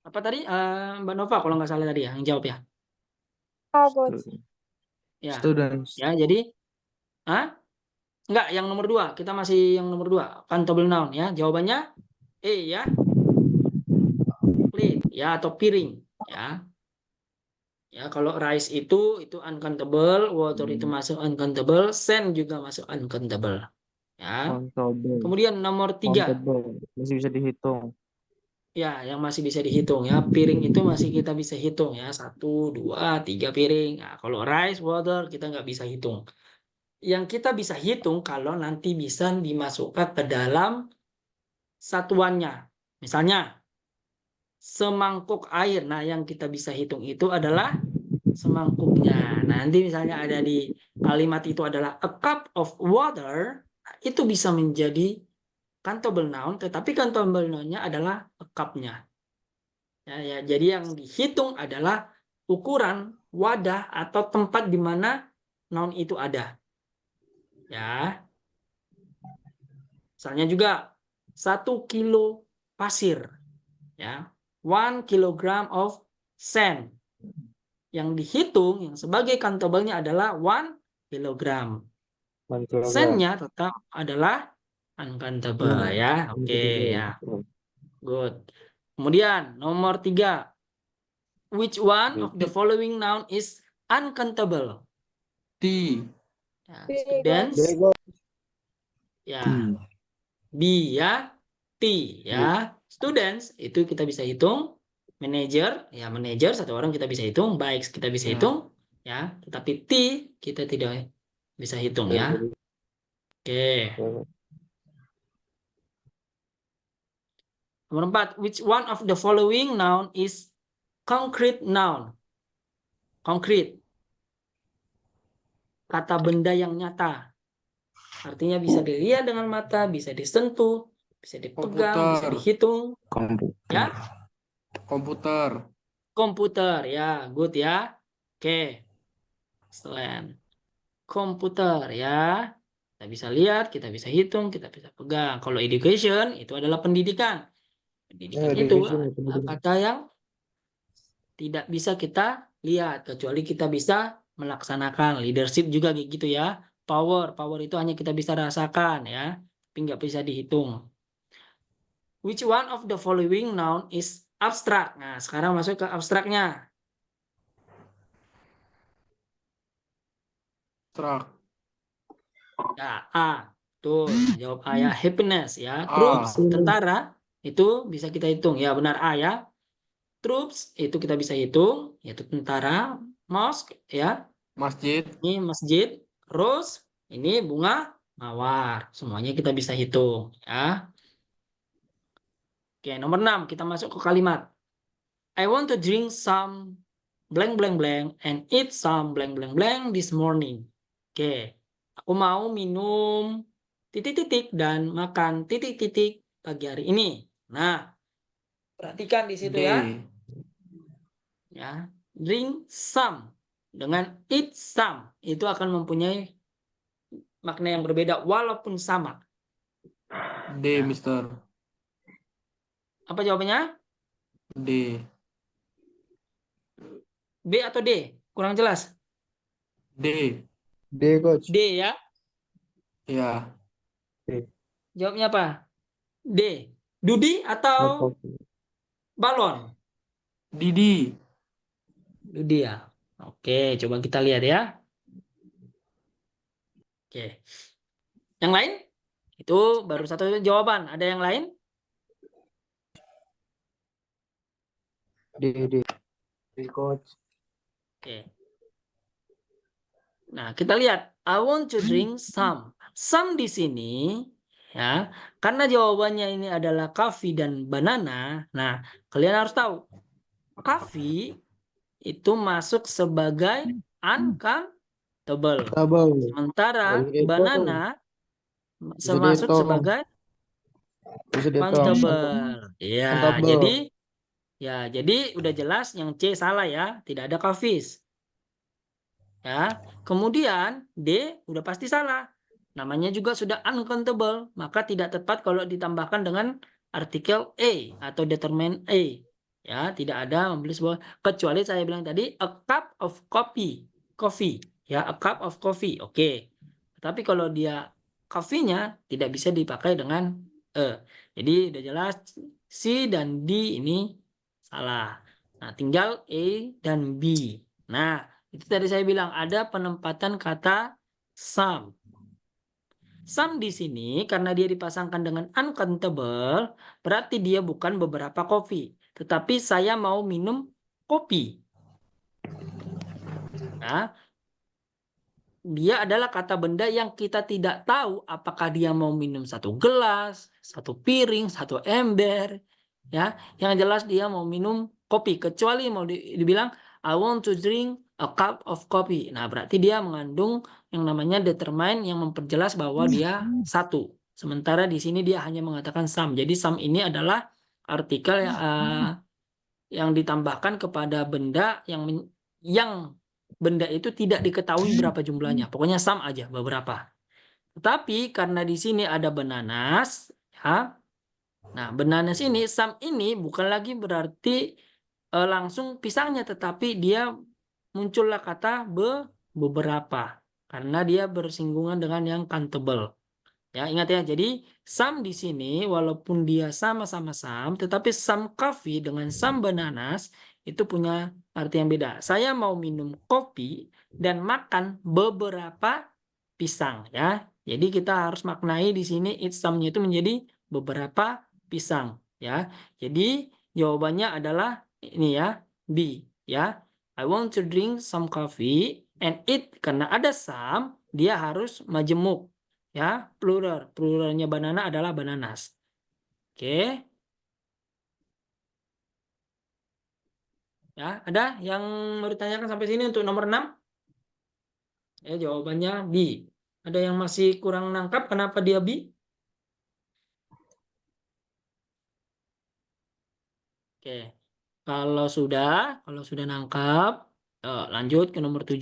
Apa tadi Mbak Nova kalau nggak salah tadi ya yang jawab ya. Ya. Students. Ya, jadi enggak, yang nomor 2. Kita masih yang nomor 2, countable noun ya. Jawabannya E ya. Plate ya atau piring ya. Ya, kalau rice itu uncountable, water itu masuk uncountable, sand juga masuk uncountable. Ya. Countable. Kemudian nomor 3. Countable. Masih bisa dihitung. Ya, yang masih bisa dihitung ya. Piring itu masih kita bisa hitung ya. 1, 2, 3 piring. Nah, kalau rice, water kita nggak bisa hitung. Yang kita bisa hitung kalau nanti bisa dimasukkan ke dalam satuannya. Misalnya, semangkuk air. Nah, yang kita bisa hitung itu adalah semangkuknya. Nah, nanti misalnya ada di kalimat itu adalah a cup of water, itu bisa menjadi countable noun, tetapi countable noun-nya adalah a cup-nya. Ya, jadi yang dihitung adalah ukuran wadah atau tempat di mana noun itu ada. Ya. Misalnya juga 1 kilo pasir. Ya. 1 kilogram of sand. Yang dihitung yang sebagai countable-nya adalah 1 kilogram. Sand-nya tetap adalah uncountable ya. Oke ya. Good. Kemudian nomor 3. Which one of the following noun is uncountable? T. Ya, B, students. Ya. B ya. T ya. Students itu kita bisa hitung. Manager ya, manager satu orang kita bisa hitung. Bikes kita bisa hitung ya. Tetapi T kita tidak bisa hitung ya. Oke. Nomor 4. Which one of the following noun is concrete noun? Concrete. Kata benda yang nyata. Artinya bisa dilihat dengan mata, bisa disentuh, bisa dipegang, bisa Komputer. dihitung. Ya, Komputer. komputer ya, good ya. Oke. Excellent. Komputer ya. Kita bisa lihat, kita bisa hitung, kita bisa pegang. Kalau education itu adalah pendidikan. Pendidikan itu adalah kata yang tidak bisa kita lihat kecuali kita bisa melaksanakan. Leadership juga kayak gitu ya. Power itu hanya kita bisa rasakan ya, tapi nggak bisa dihitung. Which one of the following noun is abstract? Nah, sekarang masuk ke abstraknya. Truck. Ya, A. Tuh, jawab A ya. Happiness ya. A. Troops, tentara, itu bisa kita hitung. Ya, benar A ya. Troops itu kita bisa hitung, yaitu tentara. Mosque ya. Masjid. Ini masjid. Rose, ini bunga mawar. Semuanya kita bisa hitung ya. Oke, nomor 6 kita masuk ke kalimat. I want to drink some blank blank blank and eat some blank blank blank this morning. Oke, aku mau minum titik-titik dan makan titik-titik pagi hari ini. Nah, perhatikan di situ D. ya. Ya, drink some dengan eat some itu akan mempunyai makna yang berbeda walaupun sama. D, Ya. Mister. Apa jawabannya? D. B atau D? Kurang jelas. D. D, coach. D ya. Ya. Jawabnya apa? D. Dudi atau balon? Didi. Dudi ya. Oke, coba kita lihat ya. Oke. Yang lain? Itu baru satu jawaban. Ada yang lain? D, coach. Oke. Nah, kita lihat. I want to drink some. Some di sini ya, karena jawabannya ini adalah coffee dan banana. Nah, kalian harus tahu. Coffee itu masuk sebagai uncountable. Sementara banana masuk sebagai countable. Ya, jadi udah jelas yang C salah ya, tidak ada coffees. Ya, kemudian D udah pasti salah. Namanya juga sudah uncountable, maka tidak tepat kalau ditambahkan dengan artikel A atau determine A. Ya, tidak ada membeli sebuah, kecuali saya bilang tadi a cup of coffee. Ya, a cup of coffee. Oke. Tapi kalau dia coffee-nya tidak bisa dipakai dengan E. Jadi udah jelas C dan D ini salah. Nah, tinggal A dan B. Nah, itu tadi saya bilang ada penempatan kata some. Some di sini karena dia dipasangkan dengan uncountable, berarti dia bukan beberapa kopi, tetapi saya mau minum kopi. Ya, dia adalah kata benda yang kita tidak tahu apakah dia mau minum satu gelas, satu piring, satu ember, ya. Yang jelas dia mau minum kopi, kecuali mau dibilang I want to drink a cup of coffee. Nah, berarti dia mengandung yang namanya determine yang memperjelas bahwa dia satu. Sementara di sini dia hanya mengatakan some. Jadi some ini adalah artikel yang ditambahkan kepada benda yang benda itu tidak diketahui berapa jumlahnya. Pokoknya some aja, beberapa. Tetapi karena di sini ada bananas, ya. Nah, bananas ini, some ini bukan lagi berarti langsung pisangnya, tetapi dia muncullah kata beberapa. Karena dia bersinggungan dengan yang countable. Ya, ingat ya. Jadi some di sini walaupun dia sama-sama some, tetapi some coffee dengan some bananas itu punya arti yang beda. Saya mau minum kopi dan makan beberapa pisang, ya. Jadi kita harus maknai di sini some-nya itu menjadi beberapa pisang, ya. Jadi jawabannya adalah ini ya, B, ya. I want to drink some coffee and eat, karena ada some, dia harus majemuk. Ya, pluralnya banana adalah bananas. Oke. Ya, ada yang mau ditanyakan sampai sini untuk nomor 6? Ya, jawabannya B. Ada yang masih kurang nangkap kenapa dia B? Oke. Kalau sudah nangkap, lanjut ke nomor 7.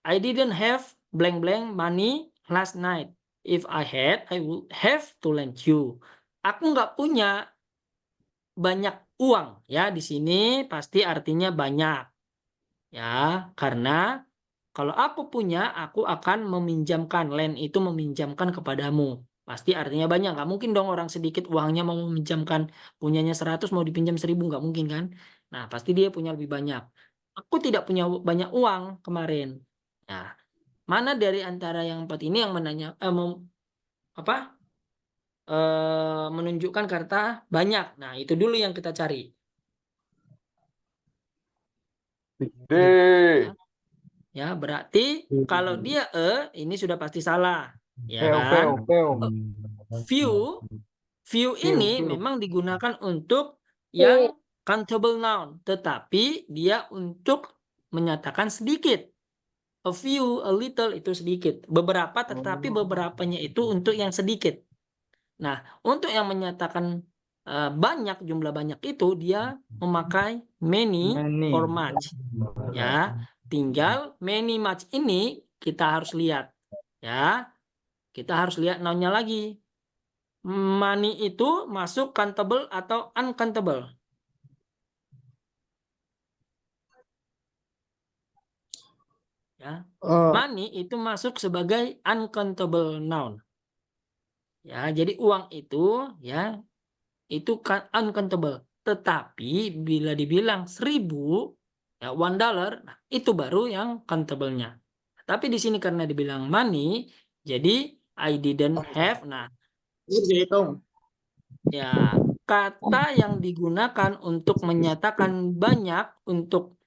I didn't have blank blank money last night. If I had, I would have to lend you. Aku nggak punya banyak uang, ya. Di sini pasti artinya banyak, ya, karena kalau aku punya, aku akan meminjamkan. Lend itu meminjamkan kepadamu, pasti artinya banyak. Nggak mungkin dong orang sedikit uangnya mau meminjamkan, punyanya 100 mau dipinjam 1000, nggak mungkin kan. Nah, pasti dia punya lebih banyak. Aku tidak punya banyak uang kemarin. Nah, mana dari antara yang 4 ini yang menunjukkan kata banyak? Nah, itu dulu yang kita cari. D. Ya, berarti kalau dia ini sudah pasti salah, ya Peo, kan? peo. View ini View. memang digunakan untuk yang countable noun, tetapi dia untuk menyatakan sedikit. A few, a little itu sedikit. Beberapa, tetapi beberapanya itu untuk yang sedikit. Nah, untuk yang menyatakan banyak, jumlah banyak itu dia memakai many or much. Ya, tinggal many much ini kita harus lihat, ya. Kita harus lihat noun-nya lagi. Money itu masuk countable atau uncountable? Ya. Money itu masuk sebagai uncountable noun. Ya, jadi uang itu, ya, itu uncountable. Tetapi bila dibilang 1000, ya, $1, nah, itu baru yang countable-nya. Tapi di sini karena dibilang money, jadi I didn't have. Nah, hitung. Ya, kata yang digunakan untuk menyatakan banyak untuk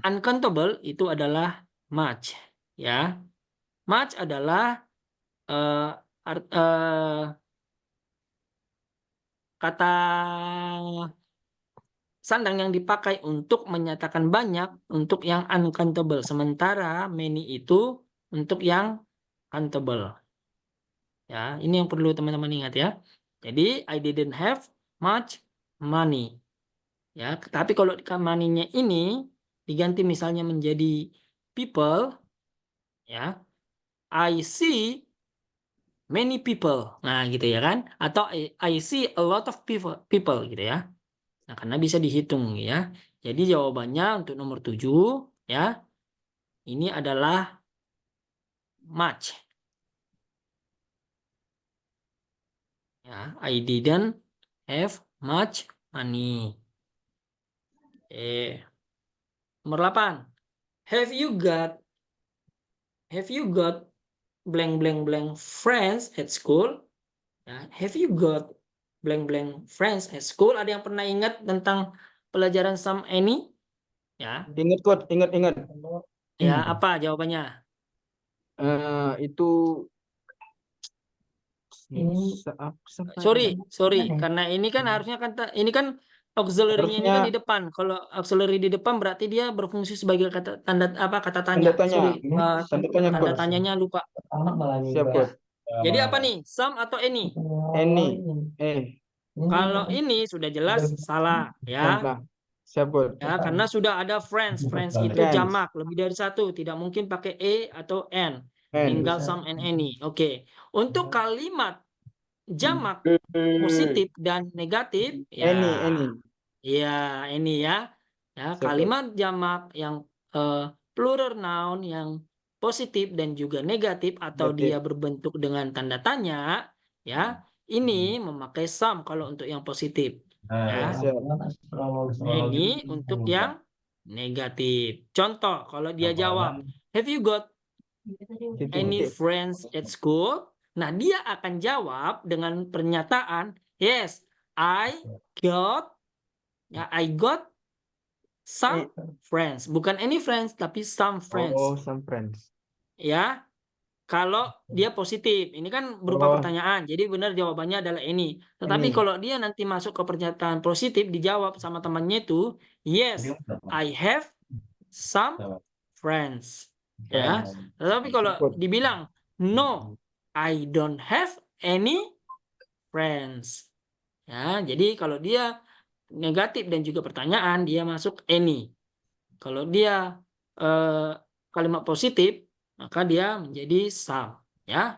uncountable itu adalah much. Ya, much adalah kata sandang yang dipakai untuk menyatakan banyak untuk yang uncountable. Sementara many itu untuk yang countable. Ya, ini yang perlu teman-teman ingat ya. Jadi I didn't have much money. Ya, tapi kalau money-nya ini diganti misalnya menjadi people, ya, I see many people. Nah, gitu ya kan? Atau I see a lot of people gitu ya. Nah, karena bisa dihitung ya. Jadi jawabannya untuk nomor 7 ya. Ini adalah much. Ya, I didn't have much money. Nomor 8. Have you got blank blank blank friends at school? Ya, have you got blank blank friends at school? Ada yang pernah ingat tentang pelajaran some any? Ya, Ingat kok, ingat. ya apa jawabannya? Itu Ini Sorry, karena ini kan harusnya kan ini kan auxiliary-nya ini kan Harusnya- di depan. Kalau auxiliary di depan berarti dia berfungsi sebagai kata tanda kata tanya. Tanda tanya. Sorry, Tanda tanya tanda kok. tanyanya lupa. pertama malah Siap juga. kok. Jadi apa nih? Some atau any? Any. Kalau ini sudah jelas salah ya. Salah. Siap kok. Ya, karena sudah ada friends. Friends itu Friends. jamak, lebih dari satu. Tidak mungkin pakai a atau n. And. Tinggal some and any. Oke. Untuk kalimat jamak positif dan negatif ya. Any. Ya, ini ya. Ya, Siap, kalimat jamak yang plural noun yang positif dan juga negatif atau Negatif. dia berbentuk dengan tanda tanya, ya. Ini memakai some kalau untuk yang positif. Ya. Ini untuk yang negatif. Contoh, kalau dia jawab, have you got any friends at school? Nah, dia akan jawab dengan pernyataan, yes, I got some friends. Bukan any friends, tapi some friends. Oh, some friends. Ya, kalau dia positif. Ini kan berupa Oh. pertanyaan. Jadi benar jawabannya adalah ini. Tetapi Any. kalau dia nanti masuk ke pernyataan positif, dijawab sama temannya itu, yes, I have some friends. Ya. Tetapi kalau dibilang, no, I don't have any friends. Ya, jadi kalau dia negatif dan juga pertanyaan, dia masuk any. Kalau dia kalimat positif, maka dia menjadi some. Ya.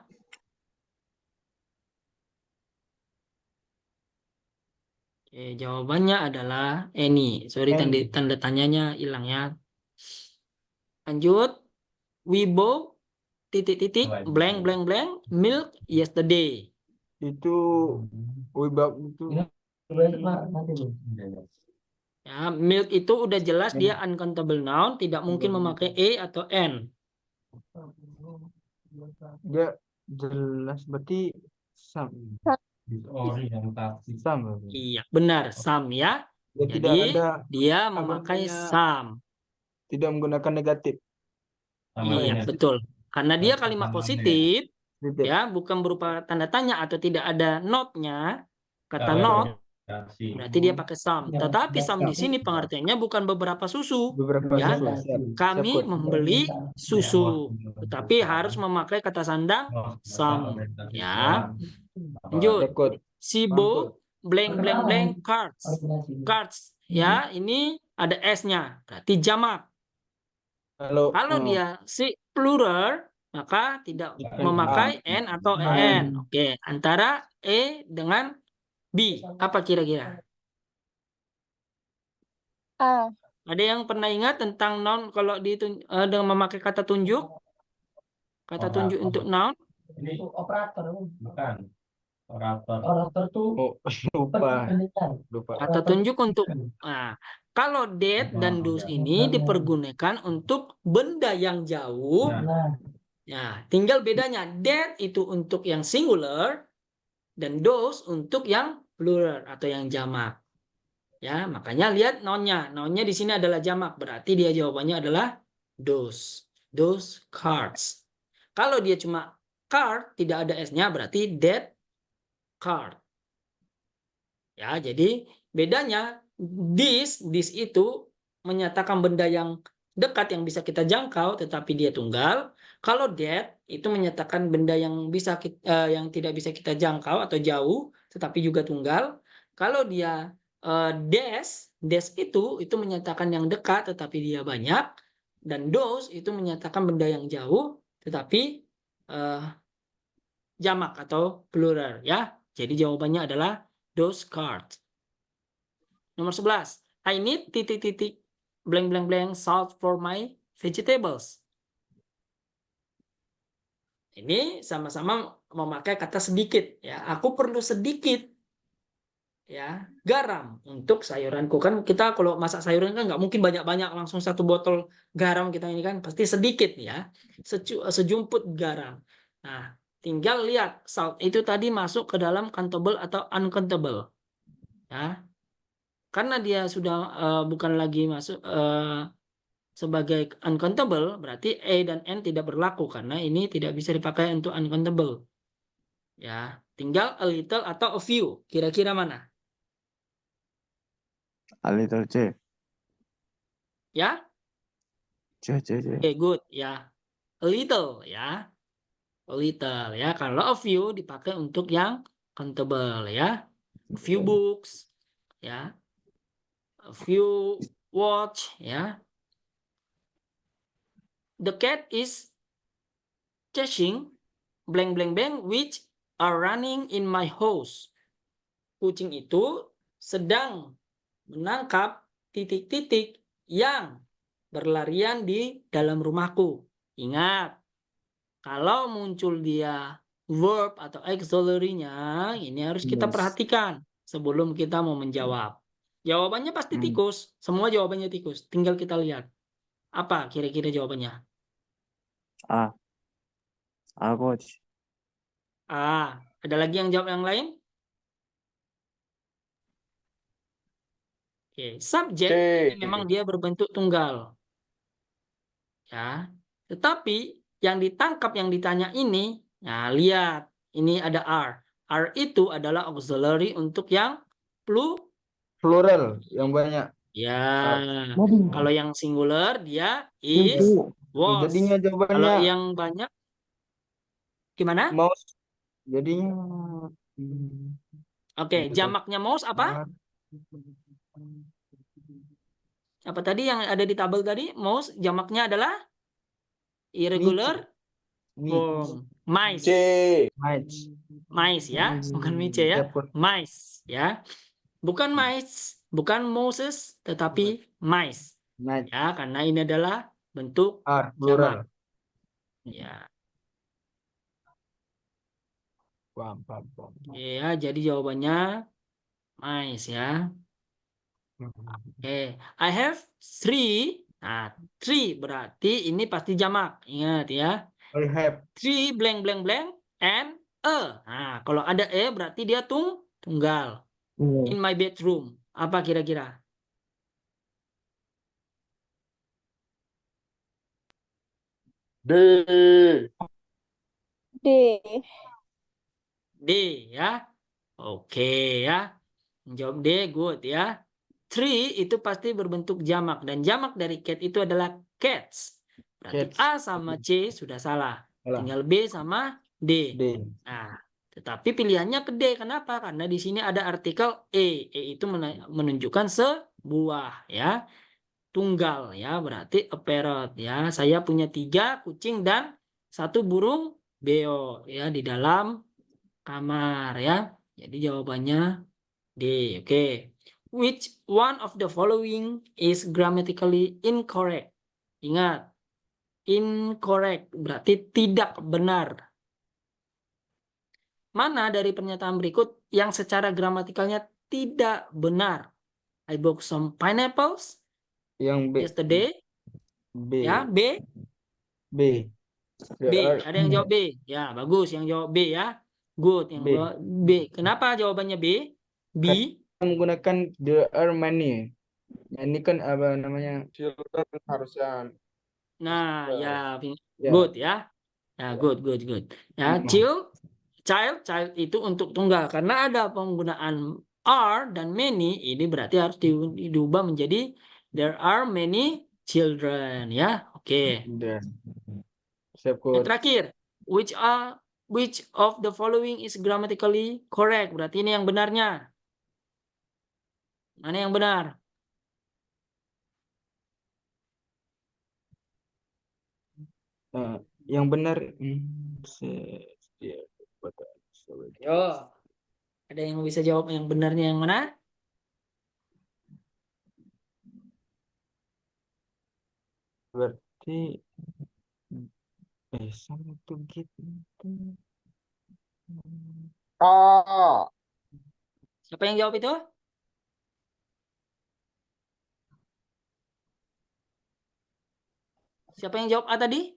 Oke, jawabannya adalah any. Sorry, Any. tanda tanyanya hilang ya. Lanjut. We bought blank blank blank milk yesterday. Itu wibab itu Ya, milk itu udah jelas dia uncountable noun, tidak mungkin memakai a atau n. dia jelas berarti some. Some. Iya, benar, some ya. Dia tidak Jadi ada dia memakai namanya- some. tidak menggunakan negatif. Iya, betul. Karena dia kalimat positif, Negatif. ya, bukan berupa tanda tanya atau tidak ada not-nya. Kata not berarti dia pakai some. Tetapi some di sini pengertiannya bukan beberapa susu. Beberapa Ya. susu. Siap. Kami Siap, Coach. membeli susu, tetapi harus memakai kata sandang some. Ya. Lanjut. Siap, Coach. Si bought blank blank blank cards. Cards. Ya, ini ada s-nya. Berarti jamak. Kalau Dia si plural, maka tidak memakai n atau en. Oke, antara e dengan b. Apa kira-kira? A. Ada yang pernah ingat tentang noun kalau dengan memakai kata tunjuk? Kata tunjuk untuk noun? Ini operator bukan. Operator tuh lupa. Kata tunjuk untuk kalau that dan those ini dipergunakan untuk benda yang jauh. Ya, tinggal bedanya that itu untuk yang singular dan those untuk yang plural atau yang jamak. Ya, makanya lihat noun-nya. Noun-nya di sini adalah jamak, berarti dia jawabannya adalah those. Those cards. Kalau dia cuma card, tidak ada s-nya, berarti that card. Ya, jadi bedanya this itu menyatakan benda yang dekat yang bisa kita jangkau tetapi dia tunggal. Kalau that itu menyatakan benda yang yang tidak bisa kita jangkau atau jauh tetapi juga tunggal. Kalau dia dash itu menyatakan yang dekat tetapi dia banyak, dan those itu menyatakan benda yang jauh tetapi jamak atau plural ya. Jadi jawabannya adalah those cards. Nomor 11. I need blank blank blank salt for my vegetables. Ini sama-sama memakai kata sedikit ya. Aku perlu sedikit ya garam untuk sayuranku. Kan kita kalau masak sayuran kan nggak mungkin banyak-banyak langsung satu botol garam kita ini kan pasti sedikit ya, sejumput garam. Nah, tinggal lihat salt itu tadi masuk ke dalam countable atau uncountable ya. Karena dia sudah bukan lagi masuk sebagai uncountable, berarti A dan N tidak berlaku karena ini tidak bisa dipakai untuk uncountable. Ya, tinggal a little atau a few. Kira-kira mana? A little C. Ya? C, C, C. Oke, good ya. A little ya. A little ya. Kalau a few dipakai untuk yang countable ya. A few books ya. A few watch ya. The cat is chasing blank blank blank which are running in my house. Kucing itu sedang menangkap titik-titik yang berlarian di dalam rumahku. Ingat, kalau muncul dia verb atau auxiliary-nya, ini harus kita Yes. perhatikan sebelum kita mau menjawab. Jawabannya pasti tikus. Semua jawabannya tikus. Tinggal kita lihat. Apa kira-kira jawabannya? A. A, coach. Ada lagi yang jawab yang lain? Oke, subjek ini memang dia berbentuk tunggal. Ya. Tetapi yang ditangkap yang ditanya ini, nah lihat, ini ada R. R itu adalah auxiliary untuk yang Plural yang banyak. ya. Waduh. Kalau yang singular dia is, was. Jadinya Kalau jawabannya yang banyak gimana? mouse. Jadinya Oke, jamaknya mouse apa? Apa tadi yang ada di tabel tadi? Mouse jamaknya adalah irregular form. Mice. Mice ya, bukan mice ya. Mice ya. Bukan mice, bukan Moses, tetapi mice. Night. Ya, karena ini adalah bentuk R jamak. plural. Ya. Paham. Ya, jadi jawabannya mice ya. Oke, I have three. Nah, three berarti ini pasti jamak. Ingat ya. I have Three blank blank blank and a. Nah, kalau ada e berarti dia tunggal. In my bedroom. Apa kira-kira? D. D ya. Oke ya. Jawab D, good ya. Three itu pasti berbentuk jamak. Dan jamak dari cat itu adalah cats. Berarti Cats. A sama C sudah salah. Tinggal B sama D. D. Nah, tetapi pilihannya ke D. Kenapa? Karena di sini ada artikel E. E itu menunjukkan sebuah ya. Tunggal ya. Berarti a parrot ya. Saya punya 3 kucing dan 1 burung beo ya di dalam kamar ya. Jadi jawabannya D. Oke. Which one of the following is grammatically incorrect? Ingat, incorrect berarti tidak benar. Mana dari pernyataan berikut yang secara gramatikalnya tidak benar? I bought some pineapples Yang B. yesterday. B. Ya, B. B. B. Ada yang jawab B. Ya, bagus yang jawab B ya. Good yang B. jawab B. Kenapa jawabannya B? B. Menggunakan there are many. Ini kan apa namanya? Children harusnya. Nah, ya, Ya. good ya. Ya, good. Ya, child itu untuk tunggal karena ada penggunaan are dan many, ini berarti harus diubah menjadi there are many children ya. Oke. There. Siap, Yang Coach. terakhir, which of the following is grammatically correct? Berarti ini yang benarnya. Mana yang benar? Nah, yang benar Yo. Ada yang bisa jawab yang benarnya yang mana? berarti sama tuh gitu. Siapa yang jawab itu? Siapa yang jawab A tadi?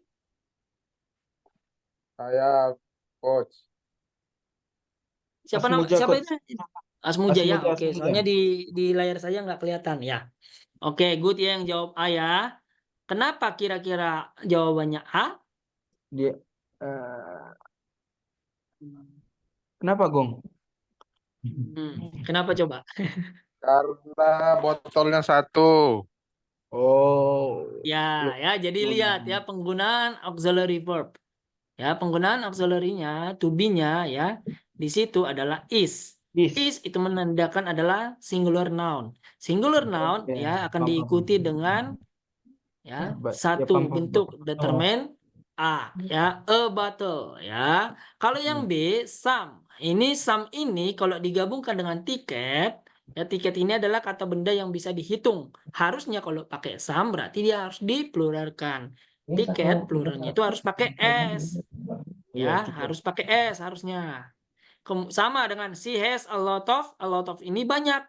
Saya, Coach. Siapa nama? Asmuja, Siapa Coach. itu? Asmuja ya. Asmuja, Oke, Asmuja. soalnya di layar saya nggak kelihatan ya. Oke, good ya yang jawab A ya. Kenapa kira-kira jawabannya A? Dia eh, kenapa, Gong? Kenapa coba? Karena botolnya satu. Oh, Ya, jadi lihat ya penggunaan auxiliary verb. Ya, penggunaan auxiliary-nya, to be-nya ya, di situ adalah is. Is itu menandakan adalah singular noun. Singular noun ya akan diikuti dengan ya satu bentuk determine A ya, a bottle ya. Kalau yang B, some. Ini some ini kalau digabungkan dengan tiket, ya tiket ini adalah kata benda yang bisa dihitung. Harusnya kalau pakai some berarti dia harus dipluralkan. Tiket pluralnya itu harus pakai S. Ya, harus pakai S harusnya. Sama dengan she has a lot of ini banyak.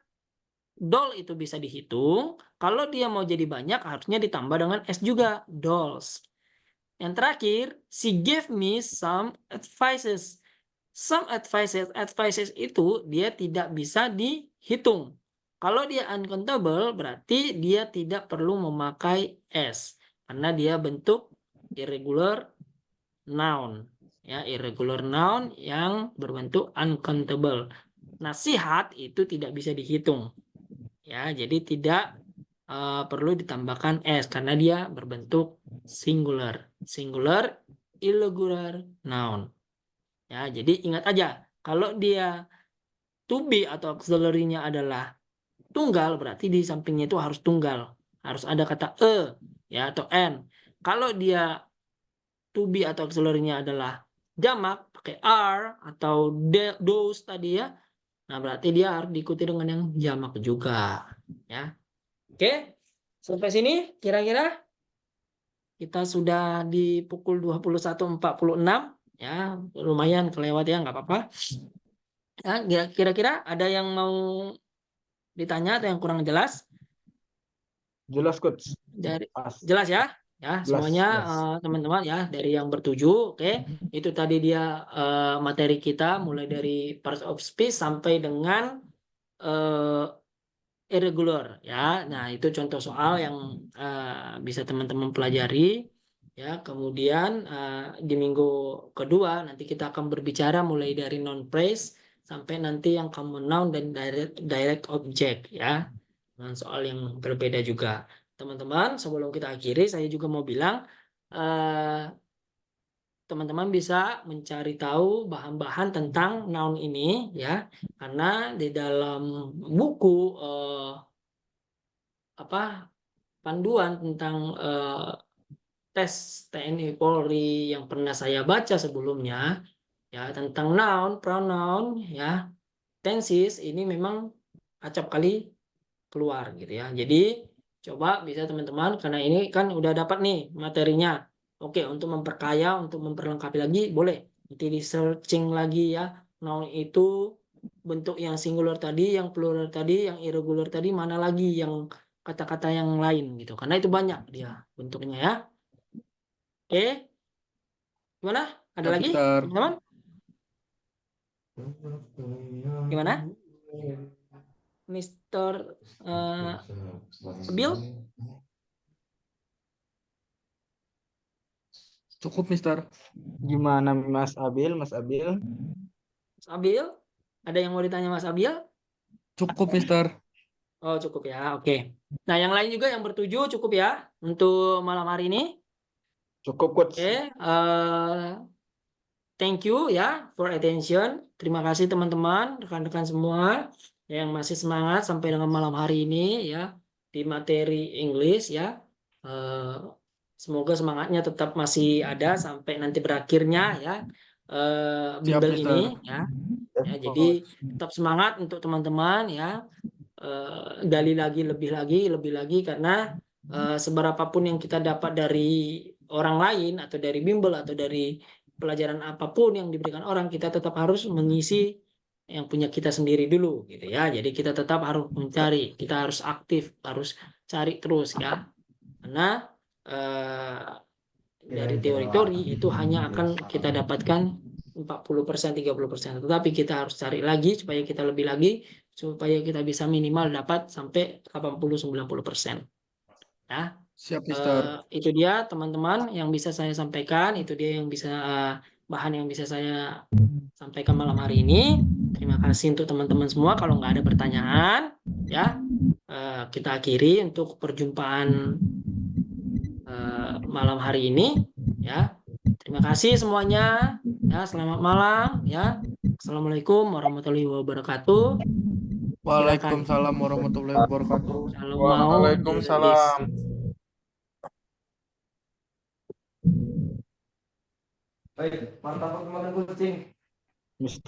Doll itu bisa dihitung. Kalau dia mau jadi banyak harusnya ditambah dengan S juga, dolls. Yang terakhir, she gave me some advices. Some advices itu dia tidak bisa dihitung. Kalau dia uncountable berarti dia tidak perlu memakai S karena dia bentuk irregular noun. Ya, irregular noun yang berbentuk uncountable. Nasihat itu tidak bisa dihitung. Ya, jadi tidak perlu ditambahkan S karena dia berbentuk singular. Singular irregular noun. Ya, jadi ingat aja kalau dia to be atau auxiliary-nya adalah tunggal berarti di sampingnya itu harus tunggal. Harus ada kata ya atau n. Kalau dia to be atau auxiliary-nya adalah jamak pakai are atau those tadi ya. Nah, berarti dia harus diikuti dengan yang jamak juga, ya. Oke. Sampai sini kira-kira kita sudah di pukul 21.46 ya, lumayan kelewat ya, nggak apa-apa. Ya, kira-kira ada yang mau ditanya atau yang kurang jelas? jelas, Coach. Jelas ya? Ya, Jelas, semuanya jelas. teman-teman ya dari yang bertuju, oke. Itu tadi dia materi kita mulai dari parts of speech sampai dengan irregular ya. Nah, itu contoh soal yang bisa teman-teman pelajari ya. Kemudian di minggu kedua nanti kita akan berbicara mulai dari non phrase sampai nanti yang common noun dan direct object ya. Dengan soal yang berbeda juga. Teman-teman, sebelum kita akhiri saya juga mau bilang teman-teman bisa mencari tahu bahan-bahan tentang noun ini ya, karena di dalam buku panduan tentang tes TNI Polri yang pernah saya baca sebelumnya ya tentang noun, pronoun ya, tenses ini memang acap kali keluar gitu ya. Jadi coba bisa teman-teman karena ini kan udah dapat nih materinya. Oke, untuk memperkaya, untuk memperlengkapi lagi boleh nanti di searching lagi ya. Noun itu bentuk yang singular tadi, yang plural tadi, yang irregular tadi, mana lagi yang kata-kata yang lain gitu. Karena itu banyak dia bentuknya ya. Oke. Gimana? Ada Ya, lagi, Mister. teman-teman? Gimana? Mister Bill? Cukup, Mister. Gimana Mas Abil? Mas Abil? Mas Abil? Ada yang mau ditanya Mas Abil? Cukup, Mister. Oh, cukup ya. Oke. Nah, yang lain juga yang bertuju cukup ya untuk malam hari ini. Cukup, Coach. Oke. Thank you ya for attention. Terima kasih teman-teman, rekan-rekan semua yang masih semangat sampai dengan malam hari ini ya di materi English ya. Semoga semangatnya tetap masih ada sampai nanti berakhirnya ya bimbel Mister. ini ya. Ya, jadi tetap semangat untuk teman-teman ya. Gali lagi lebih lagi karena seberapapun yang kita dapat dari orang lain atau dari bimbel atau dari pelajaran apapun yang diberikan orang, kita tetap harus mengisi yang punya kita sendiri dulu gitu ya. Jadi kita tetap harus mencari, kita harus aktif, harus cari terus ya. Karena dari teori-teori itu hanya akan kita dapatkan 40%, 30%. Tetapi kita harus cari lagi supaya kita lebih lagi, supaya kita bisa minimal dapat sampai 80-90%. Ya. Siap, Mister. Itu dia teman-teman yang bisa saya sampaikan, itu dia yang bisa bahan yang bisa saya sampaikan malam hari ini. Terima kasih untuk teman-teman semua. Kalau nggak ada pertanyaan, ya kita akhiri untuk perjumpaan malam hari ini. Ya, terima kasih semuanya. Ya, selamat malam. Ya, assalamualaikum warahmatullahi wabarakatuh. Waalaikumsalam warahmatullahi wabarakatuh. Kalau mau Waalaikumsalam. Baik, mantap teman-teman kucing. Mister